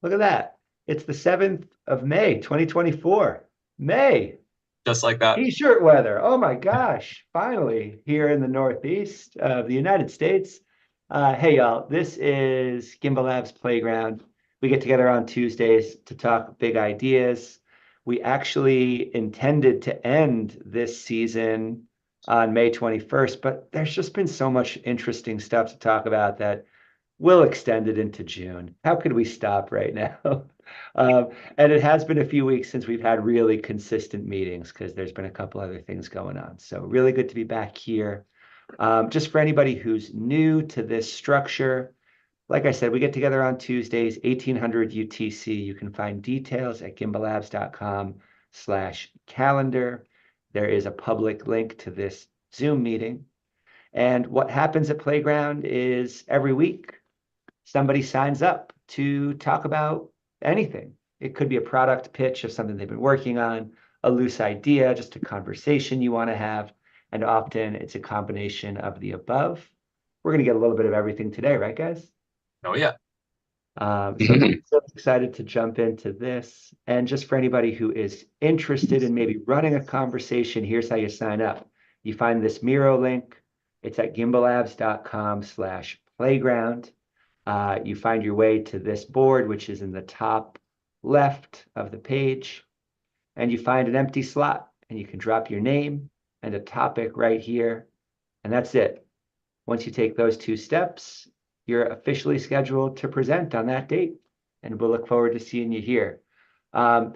Look at that. It's the 7th of May, 2024. May, Just like that. t-shirt weather. Oh my gosh. Finally, here in the Northeast of the United States. Hey, y'all, this is Gimbalabs Playground. We get together on Tuesdays to talk big ideas. We actually intended to end this season on May 21st, but there's just been so much interesting stuff to talk about that we'll extend it into June. How could we stop right now? And it has been a few weeks since we've had really consistent meetings because there's been a couple other things going on. So really good to be back here. Just for anybody who's new to this structure, like I said, we get together on Tuesdays, 1800 UTC. You can find details at gimbalabs.com/calendar. There is a public link to this Zoom meeting. And what happens at Playground is every week somebody signs up to talk about anything. It could be a product pitch of something they've been working on, a loose idea, just a conversation you want to have. And often it's a combination of the above. We're going to get a little bit of everything today, right, guys? Oh yeah. So excited to jump into this. And just for anybody who is interested in maybe running a conversation, here's how you sign up. You find this Miro link. It's at gimbalabs.com/playground. You find your way to this board, which is in the top left of the page, and you find an empty slot, and you can drop your name and a topic right here, and that's it. Once you take those two steps, you're officially scheduled to present on that date, and we'll look forward to seeing you here. Um,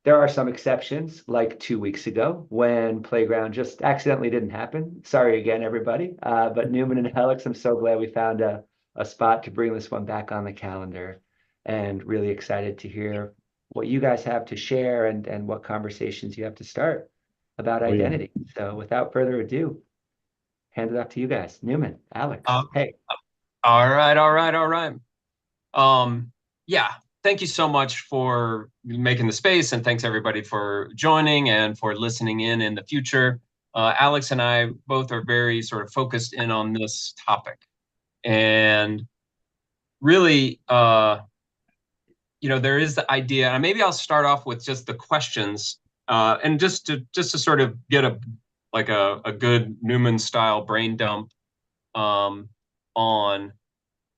there are some exceptions, like 2 weeks ago when Playground just accidentally didn't happen. Sorry again, everybody. But Newman and Alex, I'm so glad we found a spot to bring this one back on the calendar, and really excited to hear what you guys have to share and what conversations you have to start about Oh yeah. identity. So without further ado, hand it off to you guys. Newman, Alex, Um, hey. all right, all right, all right. Yeah, thank you so much for making the space, and thanks everybody for joining and for listening in the future. Alex and I both are very sort of focused in on this topic, and really, there is the idea, and maybe I'll start off with just the questions, and just to sort of get a good Newman style brain dump um, on,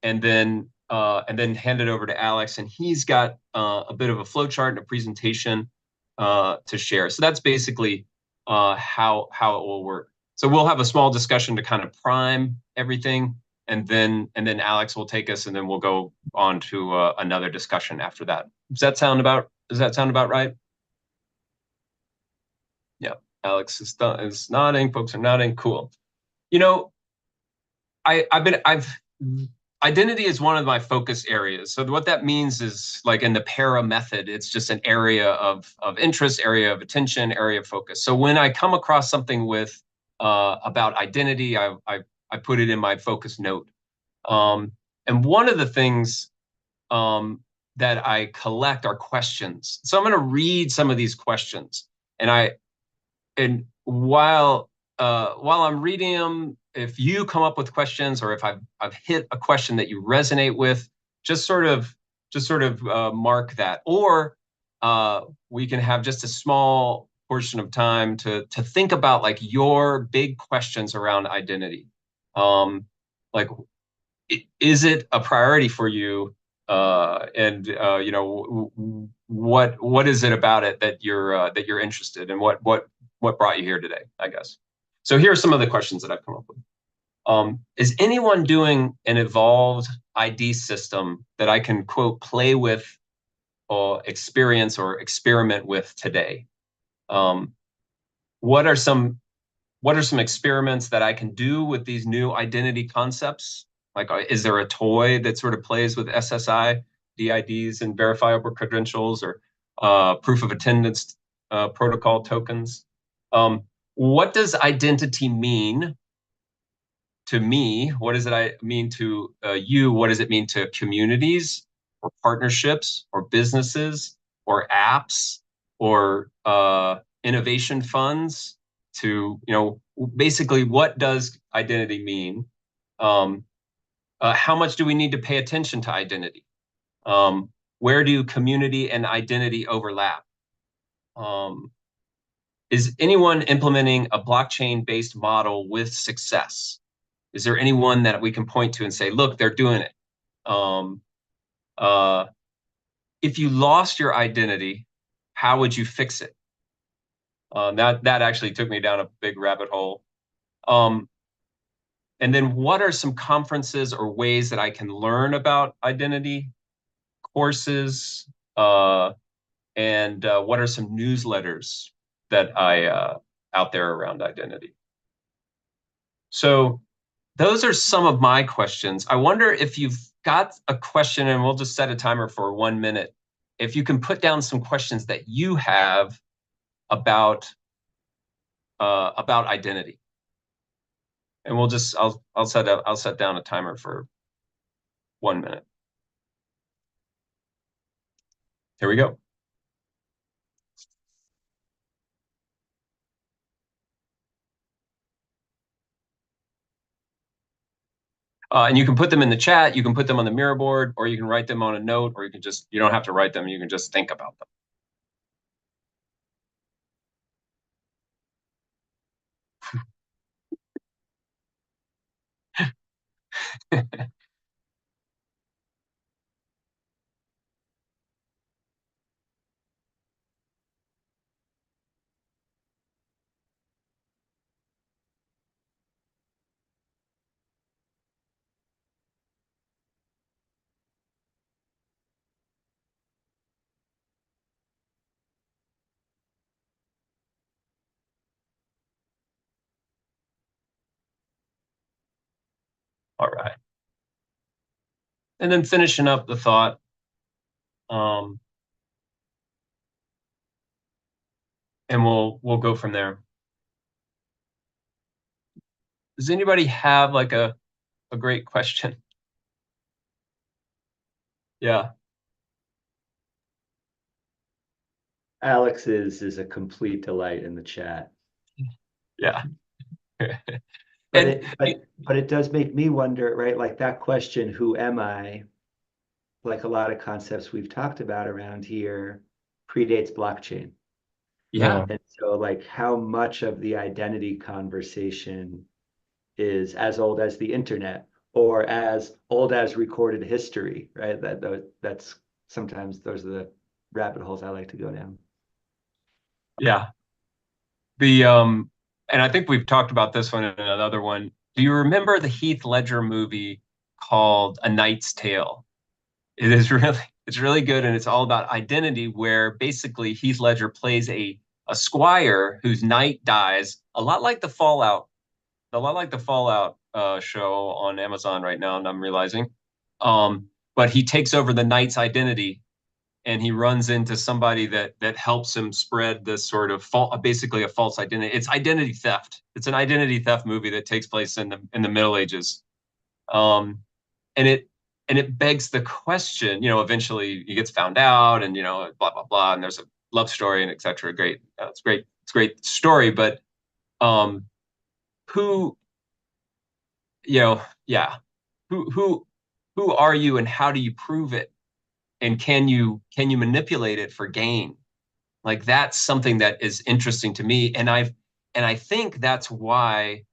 and then hand it over to Alex, and he's got a bit of a flow chart and a presentation to share. So that's basically how it will work. So we'll have a small discussion to kind of prime everything, and then Alex will take us, and then we'll go on to another discussion after that. Does that sound about right? Yeah. Alex is nodding. Folks are nodding. Cool. You know, I've identity is one of my focus areas. So what that means is, like in the para method, it's just an area of interest, area of attention, area of focus. So when I come across something with about identity, I put it in my focus note. And one of the things that I collect are questions. So I'm going to read some of these questions, and while I'm reading them, if you come up with questions, or if I've hit a question that you resonate with, just sort of mark that, or we can have just a small portion of time to think about like your big questions around identity. Like, is it a priority for you? And what is it about it that you're interested in? What brought you here today, I guess. So here are some of the questions that I've come up with. Is anyone doing an evolved ID system that I can, quote, play with or experience or experiment with today? Um, what are some experiments that I can do with these new identity concepts? Like, is there a toy that sort of plays with SSI, DIDs, and verifiable credentials, or proof of attendance protocol tokens? What does identity mean to me? What does it mean to you? What does it mean to communities, or partnerships, or businesses, or apps, or innovation funds? To, basically, what does identity mean? How much do we need to pay attention to identity? Where do community and identity overlap? Is anyone implementing a blockchain-based model with success? Is there anyone that we can point to and say, look, they're doing it? If you lost your identity, how would you fix it? That actually took me down a big rabbit hole. And then what are some conferences or ways that I can learn about identity, courses, and what are some newsletters that I out there around identity? So those are some of my questions. I wonder if you've got a question, and we'll just set a timer for 1 minute. If you can put down some questions that you have about identity, and I'll set down a timer for 1 minute. Here we go. And you can put them in the chat, you can put them on the Miro board, or you can write them on a note, or you don't have to write them, you can just think about them. All right. And then finishing up the thought, and we'll go from there. Does anybody have like a great question? Yeah. Alex is a complete delight in the chat. Yeah. But it does make me wonder, right? Like that question, who am I? Like a lot of concepts we've talked about around here predates blockchain. Yeah. And so like how much of the identity conversation is as old as the internet or as old as recorded history, right? That's sometimes those are the rabbit holes I like to go down. Yeah. And I think we've talked about this one in another one. Do you remember the Heath Ledger movie called A Knight's Tale? It's really good, and it's all about identity, where basically Heath Ledger plays a squire whose knight dies, a lot like the Fallout show on Amazon right now, and I'm realizing. But he takes over the knight's identity, and he runs into somebody that helps him spread this sort of basically a false identity. It's identity theft. It's an identity theft movie that takes place in the Middle Ages, and it begs the question. Eventually he gets found out, and blah blah blah, and there's a love story and etc. Great, it's great. It's a great story, but who, yeah, who are you, and how do you prove it? And can you manipulate it for gain? Like that's something that is interesting to me, and I think that's why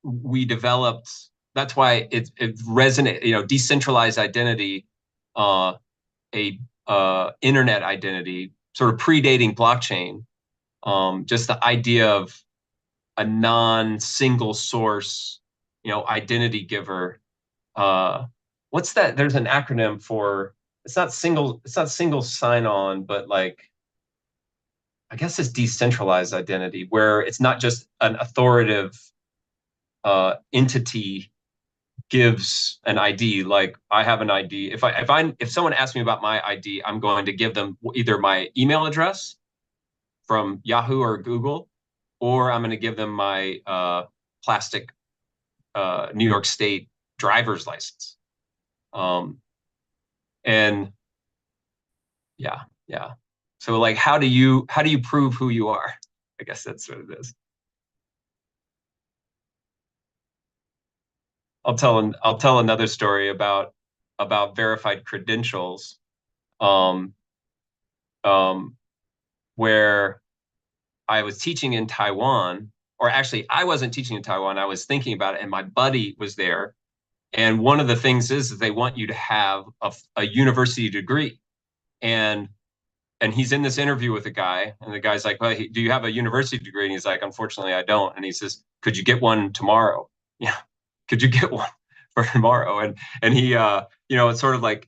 we developed. That's why it resonates. Decentralized identity, a internet identity, sort of predating blockchain. Just the idea of a non-single source, identity giver. What's that? There's an acronym for, it's not single sign-on, but like, I guess it's decentralized identity, where it's not just an authoritative entity gives an ID. Like I have an ID. If someone asks me about my ID, I'm going to give them either my email address from Yahoo or Google, or I'm going to give them my plastic New York State driver's license. And yeah. So like, how do you prove who you are? I guess that's what it is. I'll tell another story about about verified credentials, um, where I was teaching in Taiwan, or actually I wasn't teaching in Taiwan. I was thinking about it, and my buddy was there. And one of the things is they want you to have a university degree. And he's in this interview with a guy, and the guy's like, well, do you have a university degree? And he's like, unfortunately, I don't. And he says, could you get one tomorrow? Yeah. Could you get one for tomorrow? And he, it's sort of like,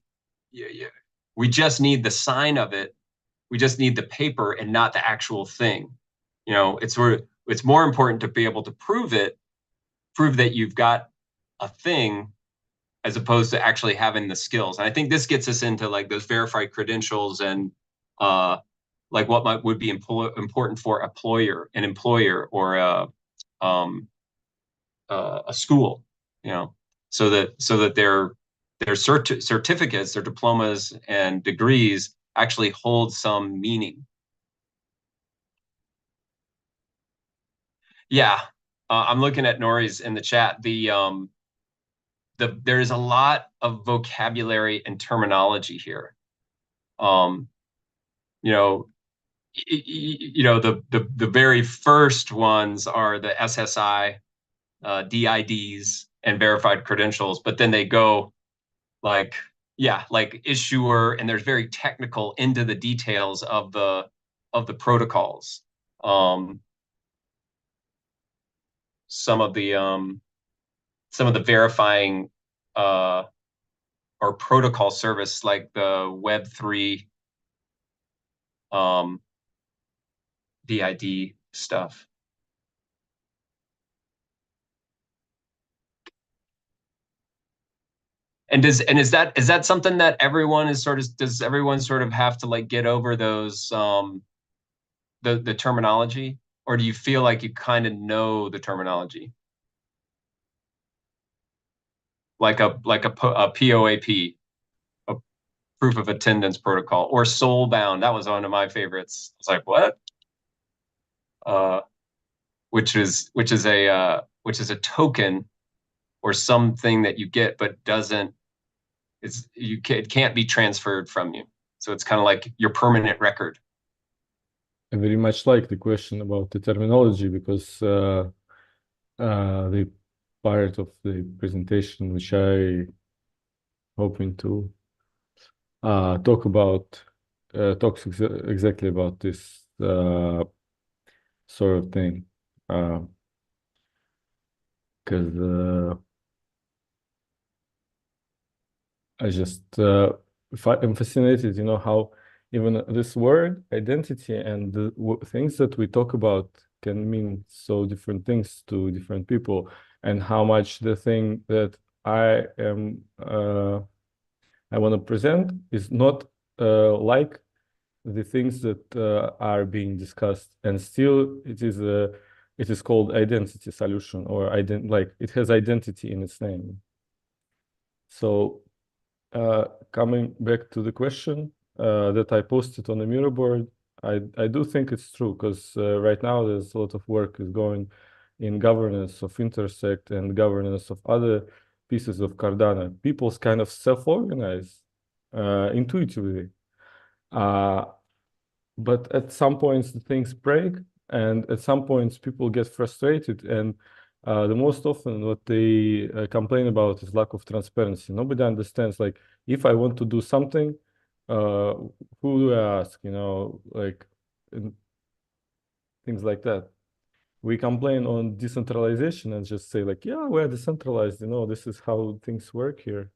yeah, we just need the sign of it. We just need the paper and not the actual thing. It's more important to be able to prove that you've got a thing as opposed to actually having the skills. And I think this gets us into like those verified credentials and like what would be important for an employer or a school, so that their certificates, their diplomas and degrees actually hold some meaning. Yeah, I'm looking at Nori's in the chat. There is a lot of vocabulary and terminology here. The very first ones are the SSI, DIDs, and verified credentials, but then they go like issuer, and there's very technical into the details of the protocols. Some of the verifying or protocol service, like the Web3 DID stuff. And is that something that everyone does everyone sort of have to like get over those the terminology, or do you feel like you kind of know the terminology? Like a POAP, a proof of attendance protocol, or soulbound. That was one of my favorites. It's like, what? Which is a token or something that you get, but it can't be transferred from you. So it's kind of like your permanent record. I very much like the question about the terminology, because the part of the presentation which I hoping to talks exactly about this sort of thing, because I'm fascinated, how even this word identity and the things that we talk about can mean so different things to different people, and how much the thing that I want to present is not like the things that are being discussed, and still it is called identity solution, or it has identity in its name. So coming back to the question that I posted on the Miro board, I do think it's true, because right now there's a lot of work is going in governance of Intersect and governance of other pieces of Cardano. People's kind of self-organize intuitively. But at some points the things break, and at some points people get frustrated, and the most often what they complain about is lack of transparency. Nobody understands, like, if I want to do something, who do I ask, like things like that. We complain on decentralization and just say like, yeah, we're decentralized, this is how things work here.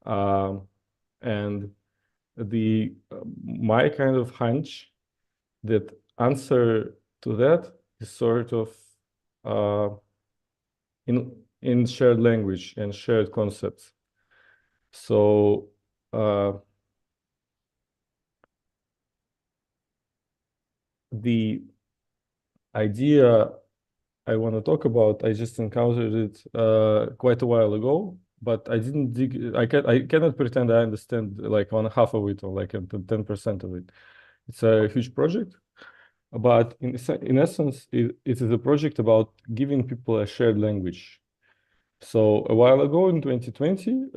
And my kind of hunch that answer to that is sort of in shared language and shared concepts. So the idea I want to talk about, I just encountered it quite a while ago, but I didn't dig. I cannot pretend I understand like 1/2 of it, or like 10% of it. It's a huge project, but in essence, it is a project about giving people a shared language. So a while ago in 2020,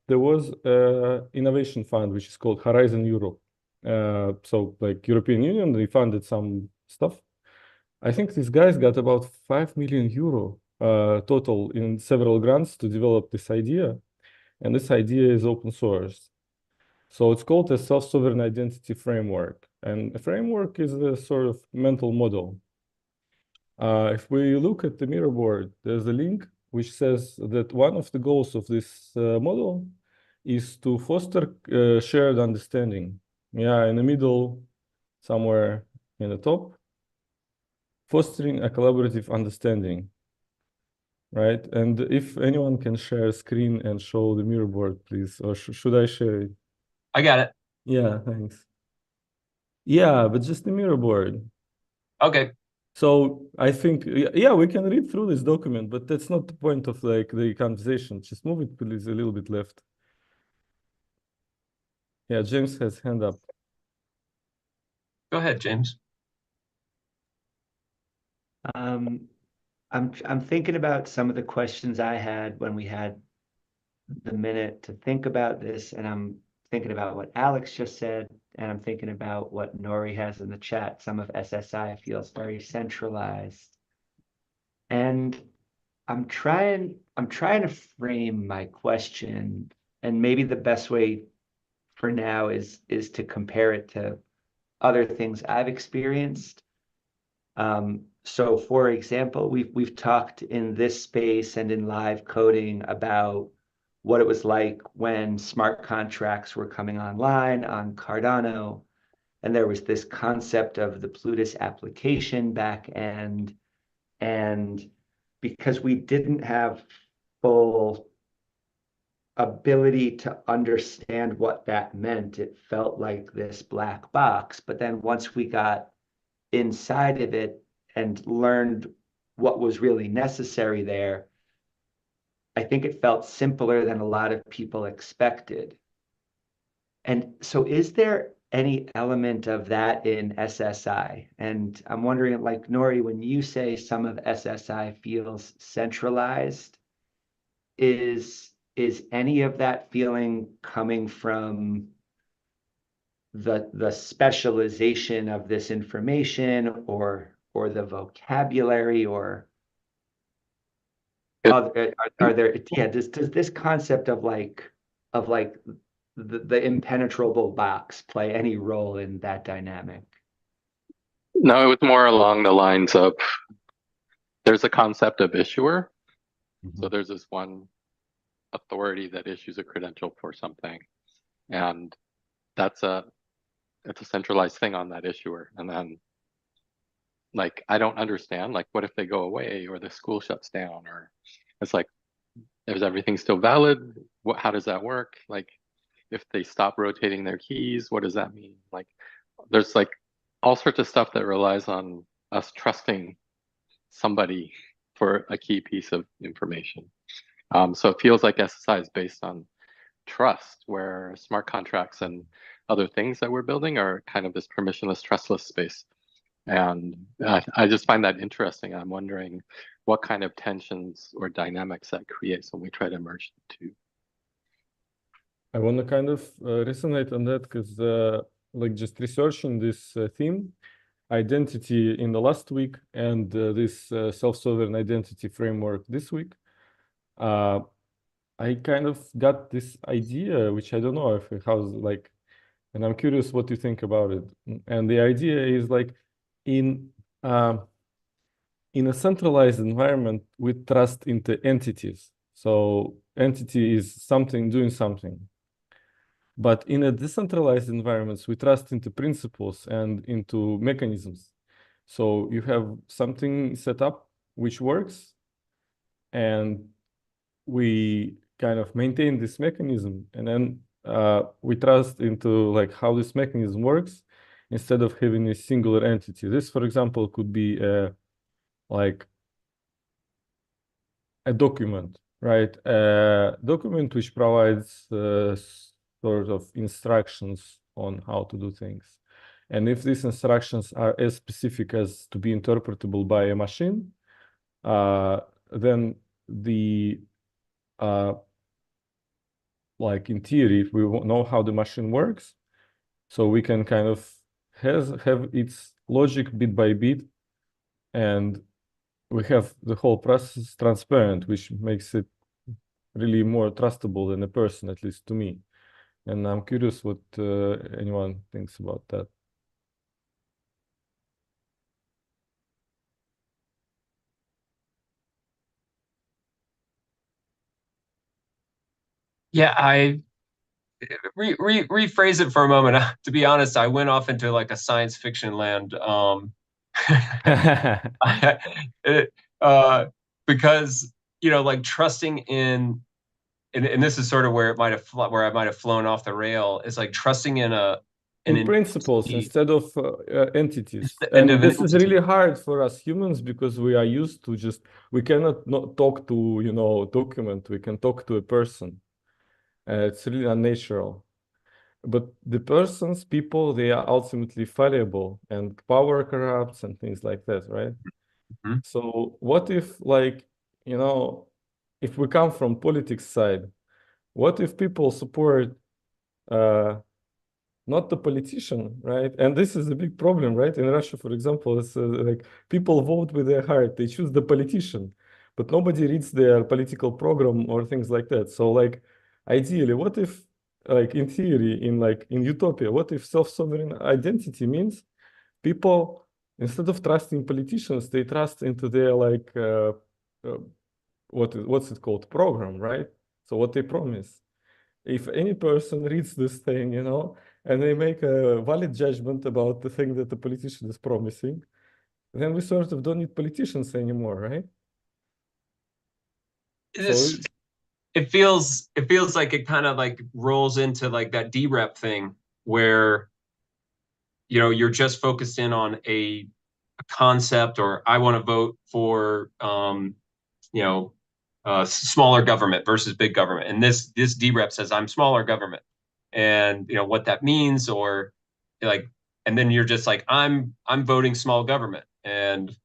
there was an innovation fund which is called Horizon Europe. So like European Union, they funded some stuff. I think these guys got about 5 million euro total in several grants to develop this idea. And this idea is open source. So it's called a self-sovereign identity framework. And a framework is a sort of mental model. If we look at the mirror board, there's a link which says that one of the goals of this model is to foster shared understanding. Yeah, in the middle, somewhere in the top, fostering a collaborative understanding, right? And if anyone can share a screen and show the mirror board, please, or should I share it? I got it. Yeah, thanks. Yeah, but just the mirror board. Okay. So I think, yeah, we can read through this document, but that's not the point of like the conversation. Just move it, please, a little bit left. Yeah, James has hand up. Go ahead, James. I'm thinking about some of the questions I had when we had the minute to think about this, and I'm thinking about what Alex just said, and I'm thinking about what Nori has in the chat. Some of SSI feels very centralized. And I'm trying to frame my question, and maybe the best way for now is to compare it to other things I've experienced. So for example, we've talked in this space and in live coding about what it was like when smart contracts were coming online on Cardano, and there was this concept of the Plutus application back end, and because we didn't have full ability to understand what that meant, it felt like this black box. But then once we got inside of it and learned what was really necessary there, I think it felt simpler than a lot of people expected. And so is there any element of that in SSI? And I'm wondering, like Nori, when you say some of SSI feels centralized, is any of that feeling coming from the specialization of this information or the vocabulary, or are there, yeah, does this concept of like the impenetrable box play any role in that dynamic? No, it was more along the lines of there's a concept of issuer. So there's this one authority that issues a credential for something, and it's a centralized thing on that issuer. And then like I don't understand, like what if they go away or the school shuts down, or it's like, is everything still valid? How does that work? Like if they stop rotating their keys, what does that mean? Like there's like all sorts of stuff that relies on us trusting somebody for a key piece of information. So it feels like SSI is based on trust, where smart contracts and other things that we're building are kind of this permissionless, trustless space. And I just find that interesting. I'm wondering what kind of tensions or dynamics that creates when we try to merge the two. I want to kind of resonate on that because like just researching this theme, identity in the last week, and this self-sovereign identity framework this week, I kind of got this idea, which I don't know if how's like, and I'm curious what you think about it. And the idea is like in a centralized environment, we trust into entities. So entity is something doing something. But in a decentralized environments, we trust into principles and into mechanisms. So you have something set up which works, and we kind of maintain this mechanism, and then we trust into like how this mechanism works instead of having a singular entity. This, for example, could be like a document, right? A document which provides sort of instructions on how to do things. And if these instructions are as specific as to be interpretable by a machine, then the like in theory, if we know how the machine works, so we can kind of have its logic bit by bit, and we have the whole process transparent, which makes it really more trustable than a person, at least to me. And I'm curious what anyone thinks about that. Yeah, I rephrase it for a moment. To be honest, I went off into like a science fiction land. It, because like trusting in, and this is sort of where it might have where I might have flown off the rail, is like trusting in in principles entity instead of entities. and And of an this is entity. really hard for us humans because we are used to just, we cannot not talk to, document, we can talk to a person. It's really unnatural. But the people, they are ultimately fallible and power corrupts and things like that, right? Mm-hmm. So what if, like, if we come from politics side, what if people support not the politician, right? And this is a big problem, right? In Russia, for example, it's like people vote with their heart, they choose the politician, but nobody reads their political program or things like that. So like, ideally, what if, like in theory, in utopia, what if self-sovereign identity means people, instead of trusting politicians, they trust into their what's it called, program, right? So what they promise. If any person reads this thing, and they make a valid judgment about the thing that the politician is promising, then we sort of don't need politicians anymore, right? It feels like it kind of like rolls into like that DREP thing where you're just focused in on a concept, or I want to vote for smaller government versus big government, and this DREP says I'm smaller government, and what that means, or like, and then you're just like I'm voting small government, and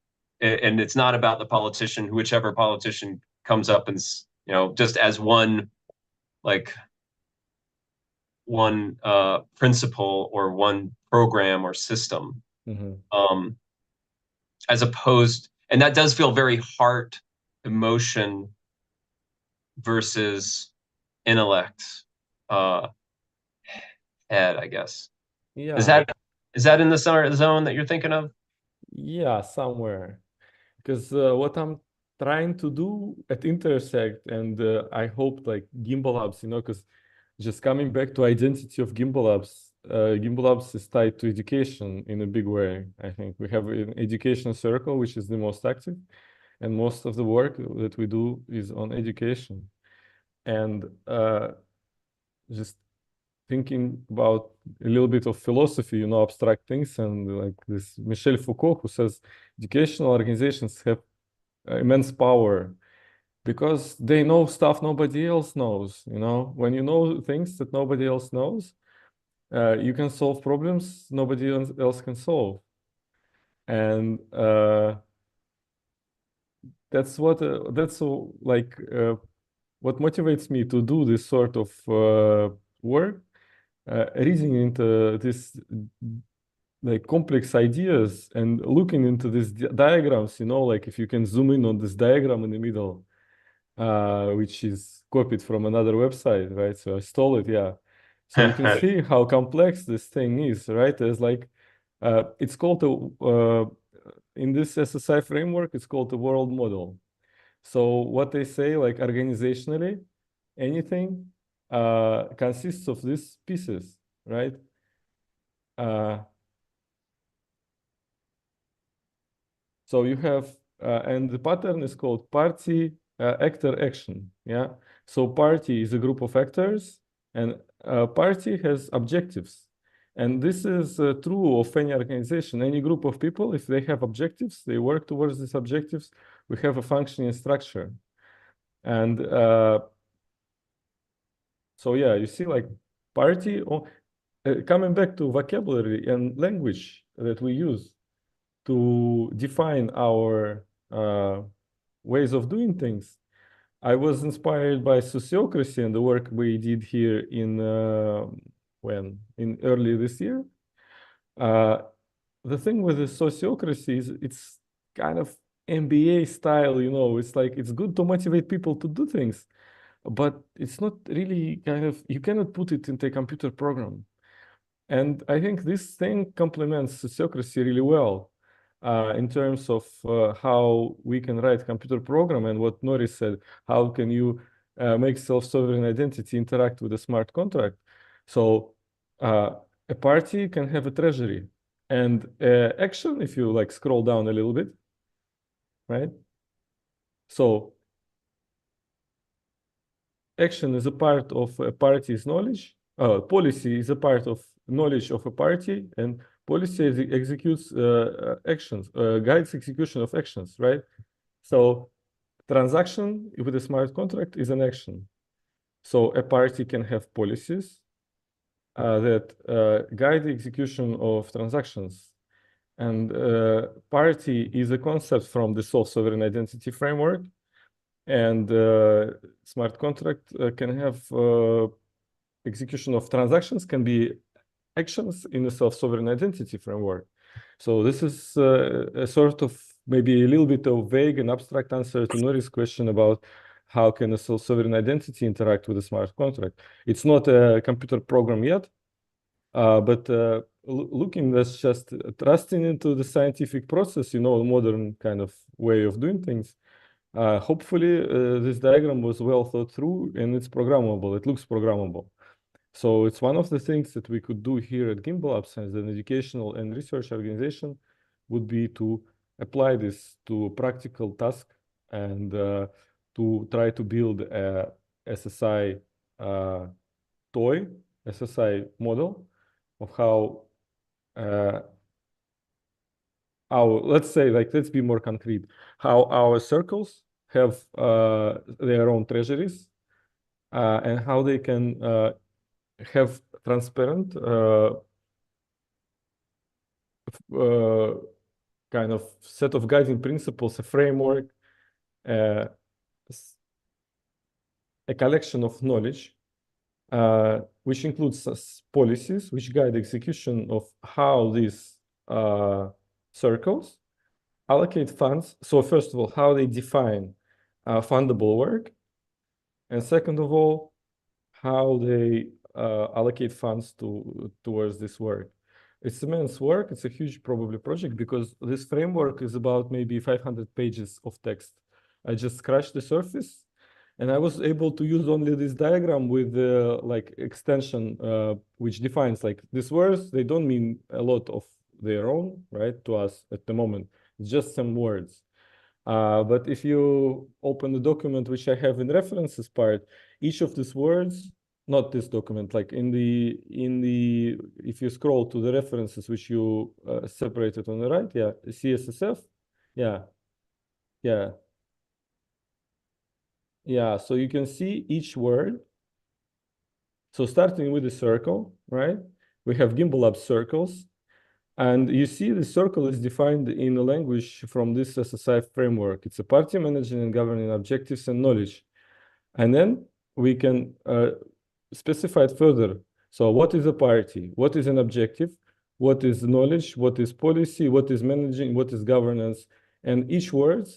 it's not about the politician, whichever politician comes up and just as one principle or one program or system. Mm-hmm. As opposed, and that does feel very heart, emotion versus intellect, head, I guess. Yeah. Is that in the zone that you're thinking of? Yeah, somewhere. Because what I'm trying to do at Intersect, and I hope like Gimbalabs, because just coming back to identity of Gimbalabs, Gimbalabs is tied to education in a big way. I think we have an education circle, which is the most active, and most of the work that we do is on education. And just thinking about a little bit of philosophy, abstract things, and like this Michel Foucault, who says educational organizations have immense power because they know stuff nobody else knows. When you know things that nobody else knows, you can solve problems nobody else can solve. And that's what what motivates me to do this sort of work, reading into this like complex ideas and looking into these diagrams, like if you can zoom in on this diagram in the middle, which is copied from another website, right? So I stole it, yeah. So you can see how complex this thing is, right? There's like, it's called in this SSI framework, it's called the world model. So what they say, like organizationally, anything consists of these pieces, right? So you have, and the pattern is called party, actor, action. Yeah. So party is a group of actors, and party has objectives. And this is true of any organization, any group of people. If they have objectives, they work towards these objectives. We have a functioning structure. And so, yeah, you see, like party, coming back to vocabulary and language that we use to define our ways of doing things. I was inspired by sociocracy and the work we did here in early this year. The thing with the sociocracy is it's kind of MBA style, you know, it's like it's good to motivate people to do things, but it's not really you cannot put it into a computer program. And I think this thing complements sociocracy really well in terms of how we can write computer program and what Norris said, how can you make self-sovereign identity interact with a smart contract? So a party can have a treasury and action, if you like scroll down a little bit, right? So action is a part of a party's knowledge. Policy is a part of knowledge of a party, and policy executes actions, guides execution of actions, right? So transaction with a smart contract is an action. So a party can have policies that guide the execution of transactions. And party is a concept from the self-sovereign identity framework. And smart contract can have execution of transactions can be actions in a self-sovereign identity framework. So this is a sort of maybe a little bit of vague and abstract answer to Nori's question about how can a self-sovereign identity interact with a smart contract. It's not a computer program yet, but looking, that's just trusting into the scientific process, you know, modern kind of way of doing things. Hopefully, this diagram was well thought through and it's programmable. It looks programmable. So it's one of the things that we could do here at Gimbalabs as an educational and research organization would be to apply this to a practical task and to try to build a SSI toy, SSI model of how let's say, like, let's be more concrete, how our circles have their own treasuries and how they can have transparent kind of set of guiding principles, a framework, a collection of knowledge, which includes policies which guide execution of how these circles allocate funds. So first of all, how they define fundable work. And second of all, how they allocate funds towards this work. It's immense work. It's a huge probably project because this framework is about maybe 500 pages of text. I just scratched the surface and I was able to use only this diagram with the like extension, which defines like these words, they don't mean a lot of their own, right, to us at the moment. It's just some words. But if you open the document, which I have in references part, each of these words, not this document, like if you scroll to the references, which you separated on the right, yeah, CSSF, yeah. So you can see each word. So starting with the circle, right? We have Gimbalabs circles. And you see the circle is defined in a language from this SSI framework. It's a party managing and governing objectives and knowledge. And then we can specify it further. So what is a party? What is an objective? What is knowledge? What is policy? What is managing? What is governance? And each word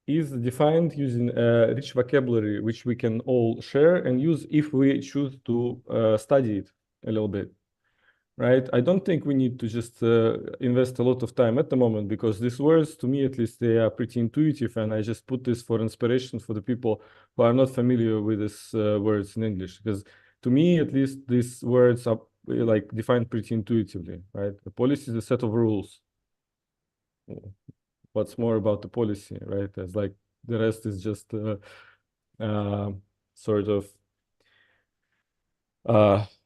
is defined using a rich vocabulary, which we can all share and use if we choose to study it a little bit. Right? I don't think we need to just invest a lot of time at the moment because these words, to me at least, they are pretty intuitive, and I just put this for inspiration for the people who are not familiar with these words in English. Because to me, at least, these words are like defined pretty intuitively, right? The policy is a set of rules. What's more about the policy, right? As like the rest is just sort of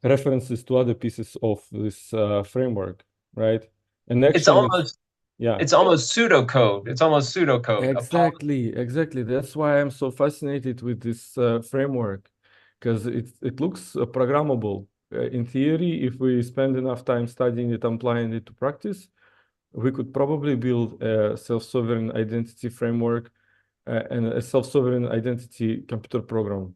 references to other pieces of this framework, right? And It's almost pseudocode. It's almost pseudocode. Exactly. That's why I'm so fascinated with this framework, because it looks programmable. In theory, if we spend enough time studying it, applying it to practice, we could probably build a self-sovereign identity framework and a self-sovereign identity computer program,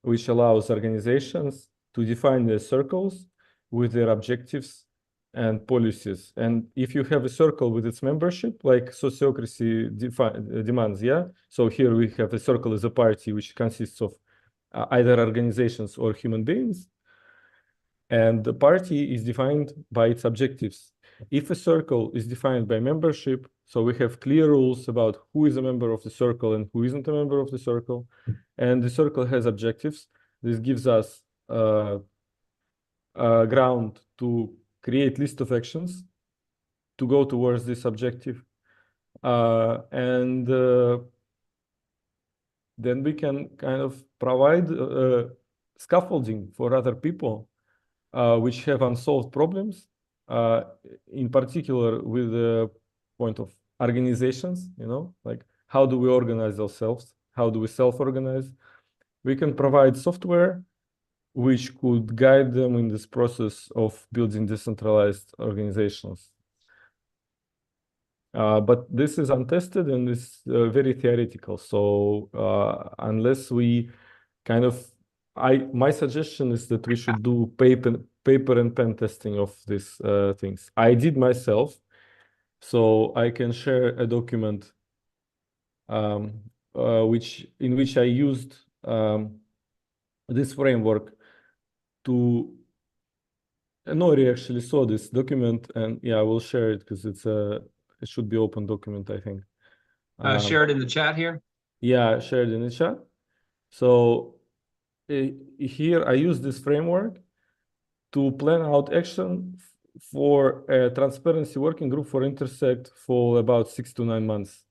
which allows organizations to define their circles with their objectives and policies. And if you have a circle with its membership, like sociocracy demands, yeah? So here we have a circle as a party, which consists of either organizations or human beings. And the party is defined by its objectives. If a circle is defined by membership, so we have clear rules about who is a member of the circle and who isn't a member of the circle, and the circle has objectives, this gives us ground to create list of actions to go towards this objective. And then we can kind of provide scaffolding for other people which have unsolved problems, in particular with the point of organizations, you know, like how do we organize ourselves? How do we self-organize? We can provide software which could guide them in this process of building decentralized organizations. But this is untested and it's very theoretical. So unless we kind of, my suggestion is that we should do paper and pen testing of these things. I did myself, so I can share a document in which I used this framework to. Nori actually saw this document, and yeah, I will share it because it should be open document, I think. Share it in the chat here. Yeah, shared in the chat. So here I use this framework to plan out action for a transparency working group for Intersect for about 6 to 9 months.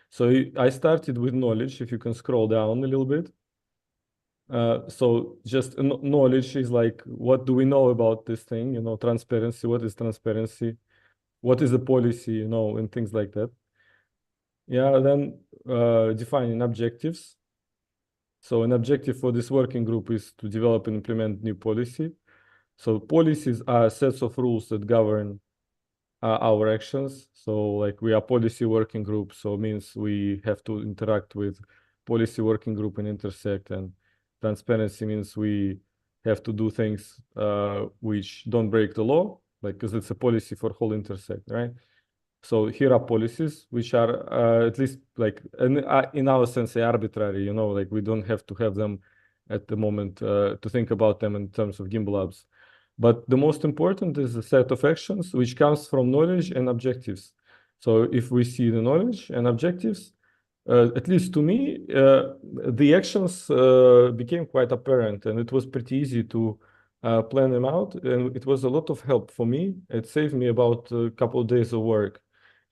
So I started with knowledge, if you can scroll down a little bit. So just knowledge is like, what do we know about this thing? You know, transparency, what is transparency? What is the policy, you know, and things like that. Yeah, then defining objectives. So an objective for this working group is to develop and implement new policy. So policies are sets of rules that govern our actions. So like we are policy working group, so it means we have to interact with policy working group and Intersect, and transparency means we have to do things which don't break the law, like because it's a policy for whole Intersect, right? So here are policies which are at least like in our sense arbitrary, you know, like we don't have to have them at the moment to think about them in terms of Gimbalabs. But the most important is a set of actions which comes from knowledge and objectives. So if we see the knowledge and objectives, at least to me, the actions became quite apparent, and it was pretty easy to plan them out. And it was a lot of help for me. It saved me about a couple of days of work,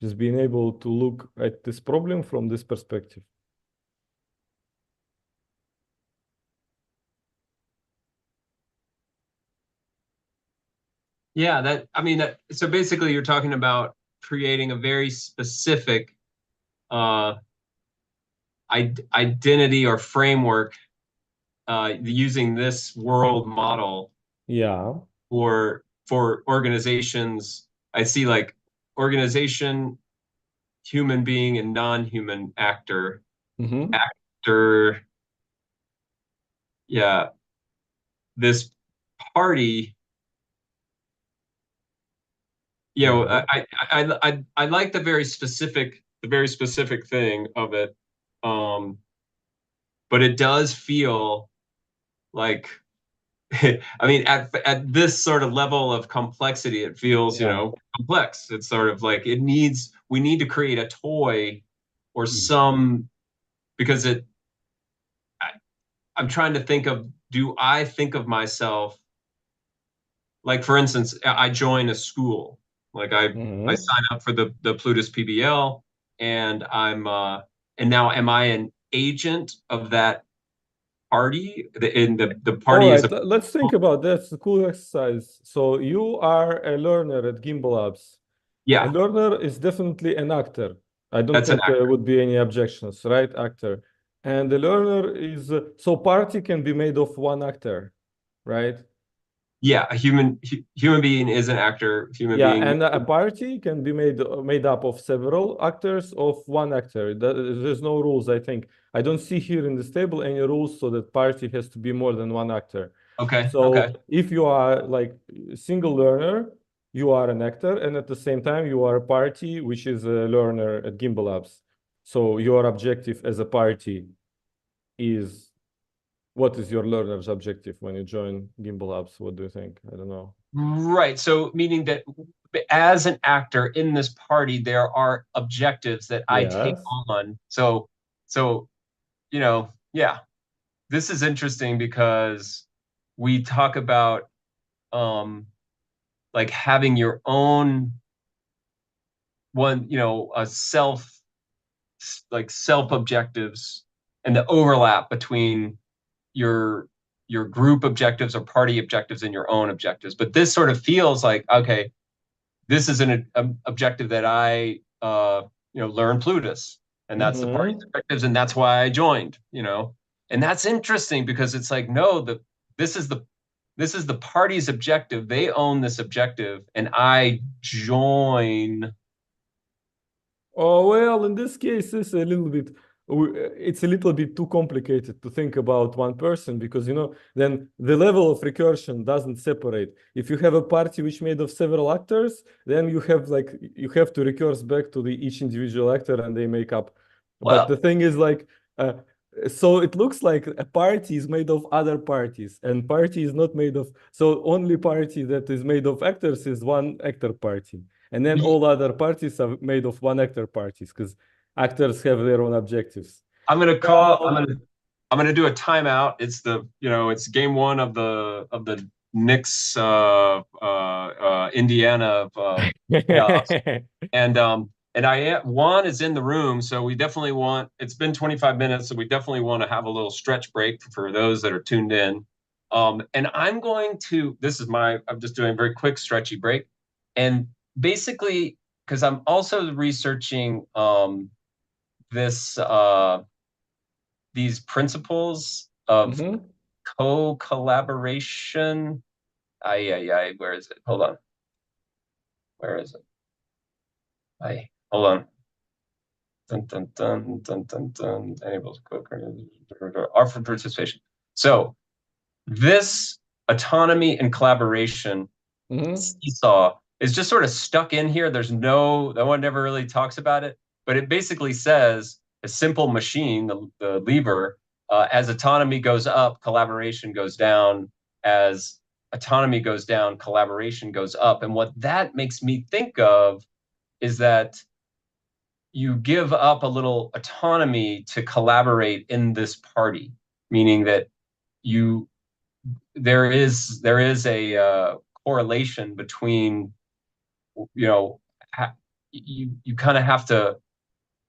just being able to look at this problem from this perspective. Yeah, so basically you're talking about creating a very specific identity or framework using this world model. Yeah. For organizations. I see like organization, human being, and non-human actor. Mm-hmm. Actor. Yeah. This party. You know, I like the very specific thing of it. But it does feel like, I mean, at this sort of level of complexity, it feels, you know, complex. It's sort of like we need to create a toy or some, because I'm trying to think of, do I think of myself, like, for instance, I join a school, like I sign up for the Plutus PBL, and and now am I an agent of that party? The party All is right, let's think about that. It's a cool exercise. So you are a learner at Gimbalabs. Yeah. A learner is definitely an actor. I don't think there would be any objections, right? Actor. And the learner is, so party can be made of one actor, right? Yeah, a human being is an actor. Human Yeah, being. and a party can be made up of several actors of one actor. There's no rules, I think. I don't see here in this table any rules so that party has to be more than one actor. Okay. So if you are like single learner, you are an actor, and at the same time you are a party, which is a learner at Gimbalabs. So your objective as a party is, what is your learner's objective when you join Gimbalabs? What do you think? I don't know. Right. So meaning that as an actor in this party, there are objectives that I take Yes. on. So yeah, this is interesting because we talk about like having your own one, a self objectives and the overlap between your group objectives or party objectives and your own objectives. But this sort of feels like, okay, this is an objective that I learn Plutus, and that's the party's objectives, and that's why I joined, and that's interesting because it's like, no, this is the party's objective. They own this objective, and I join. Oh, well, in this case, it's a little bit too complicated to think about one person because, then the level of recursion doesn't separate. If you have a party which made of several actors, then you have to recurse back to each individual actor and they make up. But the thing is so it looks like a party is made of other parties and party is not made of, so only party that is made of actors is one actor party. And then all other parties are made of one actor parties because actors have their own objectives. I'm gonna do a timeout. It's it's game one of the Knicks Indiana playoffs. And Juan is in the room, so we definitely it's been 25 minutes, so we definitely want to have a little stretch break for those that are tuned in. And I'm just doing a very quick stretchy break. And basically, because I'm also researching these principles of co-collaboration. Where is it? Hold on. Where is it? Hold on. Dun, dun, dun, dun, dun, dun. Enables offer participation. So this autonomy and collaboration seesaw is just sort of stuck in here. No one ever really talks about it, but it basically says a simple machine, the lever, as autonomy goes up, collaboration goes down. As autonomy goes down, collaboration goes up. And what that makes me think of is that you give up a little autonomy to collaborate in this party, meaning that there is a correlation between, you kind of have to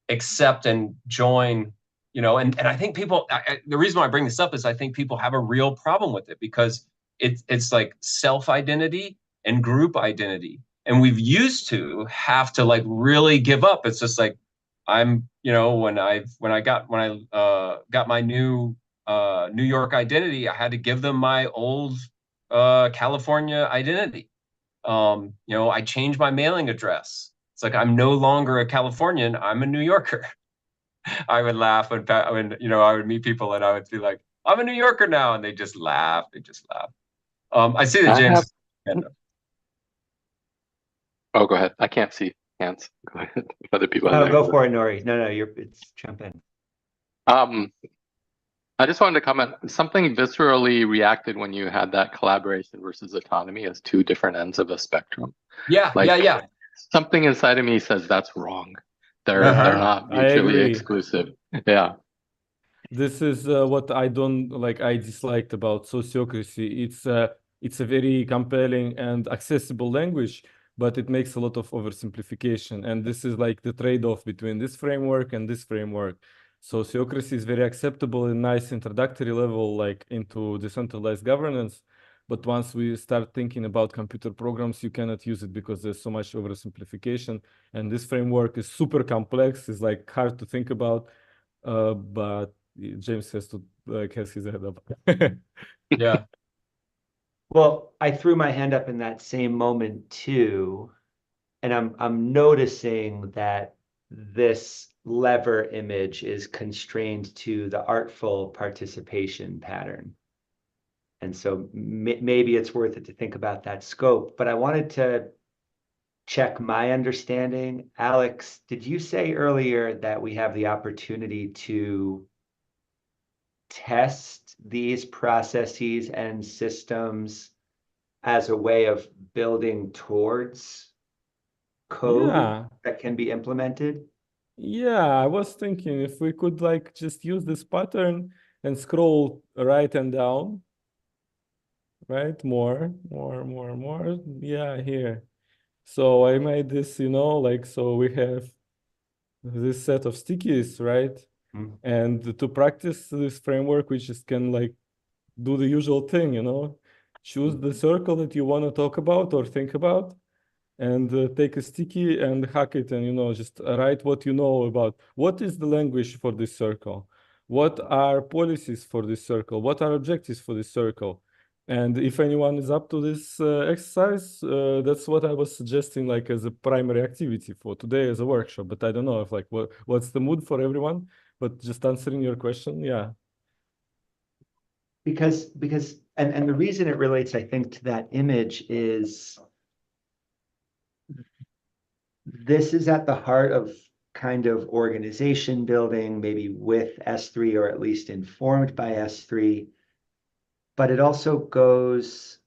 accept and join, and I think people, the reason why I bring this up is I think people have a real problem with it because it's like self-identity and group identity. And we've used to have to really give up. It's just like, I'm, when I got my new New York identity, I had to give them my old California identity. I changed my mailing address. It's like, I'm no longer a Californian, I'm a New Yorker. I would laugh when I would meet people and I would be like, I'm a New Yorker now, and they just laugh. I see that James. Oh, go ahead. I can't see hands. Go ahead. Other people. Go for it, Nori. No, it's jump in. I just wanted to comment. Something viscerally reacted when you had that collaboration versus autonomy as two different ends of a spectrum. Yeah, yeah. Something inside of me says that's wrong. They're not mutually exclusive. Yeah. This is what I disliked about sociocracy. It's a very compelling and accessible language, but it makes a lot of oversimplification. And this is like the trade-off between this framework and this framework. Sociocracy is very acceptable and nice introductory level, like into decentralized governance. But once we start thinking about computer programs, you cannot use it because there's so much oversimplification. And this framework is super complex. It's like hard to think about. But James has his head up. Yeah. Well, I threw my hand up in that same moment too, and I'm noticing that this lever image is constrained to the artful participation pattern. And so maybe it's worth it to think about that scope. But I wanted to check my understanding. Alex, did you say earlier that we have the opportunity to test these processes and systems as a way of building towards code Yeah. that can be implemented? Yeah, I was thinking if we could like just use this pattern and scroll right and down, right? More. Yeah, here. So I made this, like, so we have this set of stickies, right? Mm. And to practice this framework, we just can like do the usual thing, choose the circle that you want to talk about or think about, and take a sticky and hack it, and just write what you know about what is the language for this circle, what are policies for this circle, what are objectives for this circle. And if anyone is up to this exercise, that's what I was suggesting, like as a primary activity for today as a workshop. But I don't know if like what's the mood for everyone. But just answering your question, yeah. Because and the reason it relates, I think, to that image is this is at the heart of kind of organization building, maybe with S3 or at least informed by S3, but it also goes,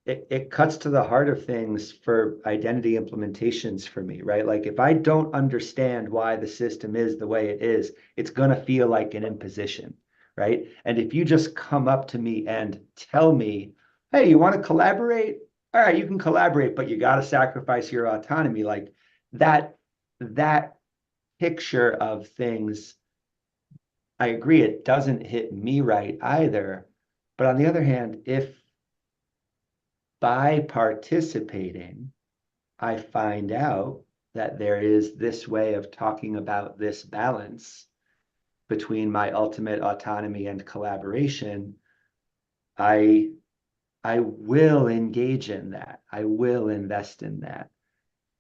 it cuts to the heart of things for identity implementations for me, right? Like if I don't understand why the system is the way it is, it's going to feel like an imposition, right? And if you just come up to me and tell me, hey, you want to collaborate? All right, you can collaborate, but you got to sacrifice your autonomy. Like that picture of things, I agree, it doesn't hit me right either. But on the other hand, if by participating, I find out that there is this way of talking about this balance between my ultimate autonomy and collaboration, I will engage in that. I will invest in that.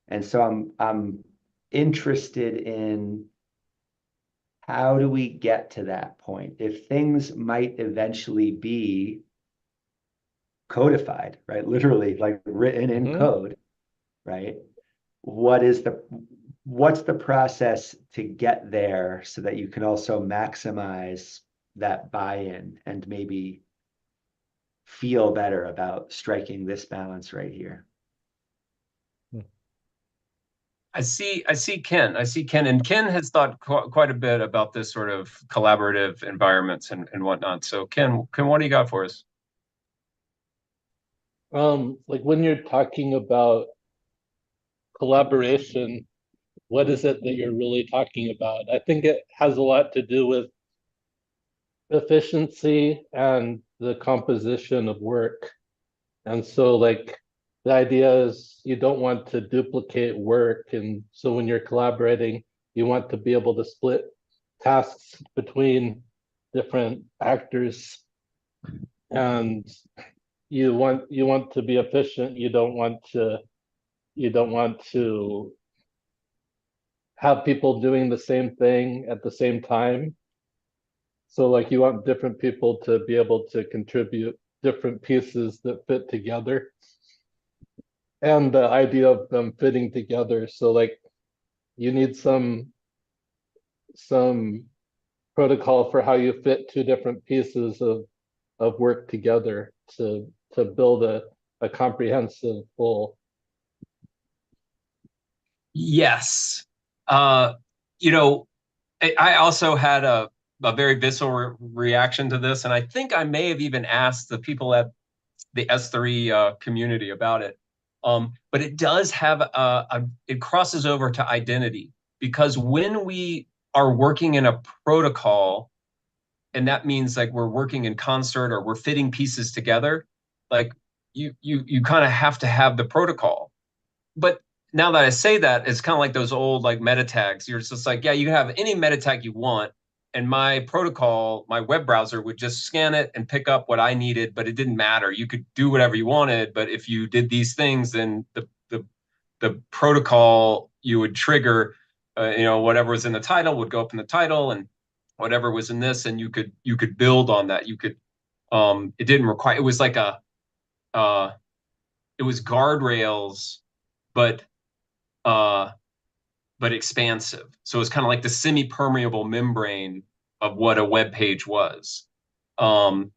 And so I'm interested in how do we get to that point? If things might eventually be codified, right? Literally, like written in code, right? What's the process to get there so that you can also maximize that buy-in and maybe feel better about striking this balance right here? I see Ken. And Ken has thought quite a bit about this sort of collaborative environments and whatnot. So Ken, what do you got for us? Like when you're talking about collaboration, what is it that you're really talking about? I think it has a lot to do with efficiency and the composition of work. And so like the idea is you don't want to duplicate work. And so when you're collaborating, you want to be able to split tasks between different actors. And you want to be efficient. You don't want to have people doing the same thing at the same time. So like you want different people to be able to contribute different pieces that fit together. And the idea of them fitting together. So like you need some protocol for how you fit two different pieces of work together to build a comprehensive whole. Yes. I also had a very visceral reaction to this, and I think I may have even asked the people at the S3 community about it. But it does have it crosses over to identity, because when we are working in a protocol, and that means like we're working in concert or we're fitting pieces together, like you kind of have to have the protocol. But now that I say that, it's kind of like those old like meta tags. You're just like, yeah, you can have any meta tag you want, my protocol, my web browser would just scan it and pick up what I needed, but it didn't matter. You could do whatever you wanted, but if you did these things, then the protocol you would trigger, whatever was in the title would go up in the title, and whatever was in this, and you could build on that. You could, it didn't require, it was like it was guardrails, but expansive. So it's kind of like the semi-permeable membrane of what a web page was. And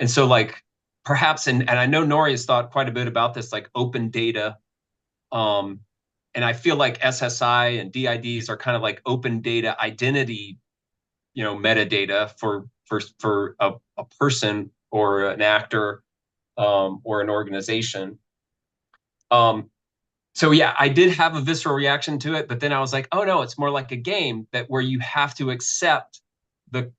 so like perhaps, and I know Nori has thought quite a bit about this, like open data. And I feel like SSI and DIDs are kind of like open data identity, metadata for a person or an actor, or an organization. So yeah, I did have a visceral reaction to it, but then I was like, oh no, it's more like a game where you have to accept the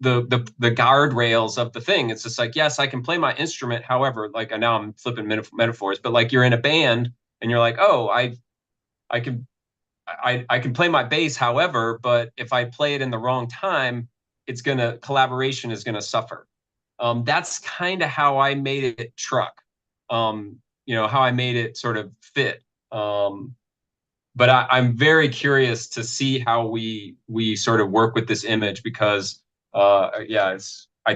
guardrails of the thing. It's just like, yes, I can play my instrument. However, like, and now I'm flipping metaphors, but like you're in a band and you're like, oh, I can play my bass. However, but if I play it in the wrong time, collaboration is gonna suffer. That's kind of how I made it truck. How I made it sort of fit. But I'm very curious to see how we sort of work with this image, because I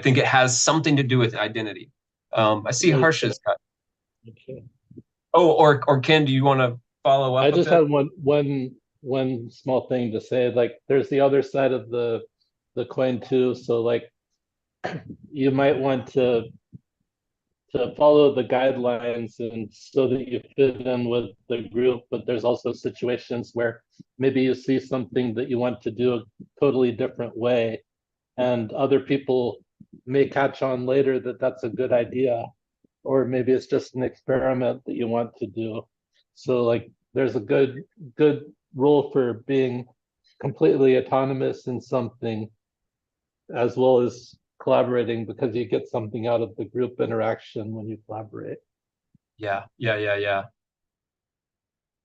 think it has something to do with identity. I see Harsh's got. Okay. Oh, or Ken, do you want to follow up? I just had one small thing to say. Like, there's the other side of the coin too. So like, you might want to follow the guidelines and so that you fit in with the group, but there's also situations where maybe you see something that you want to do a totally different way, and other people may catch on later that that's a good idea, or maybe it's just an experiment that you want to do. So like, there's a good rule for being completely autonomous in something, as well as collaborating, because you get something out of the group interaction when you collaborate. Yeah,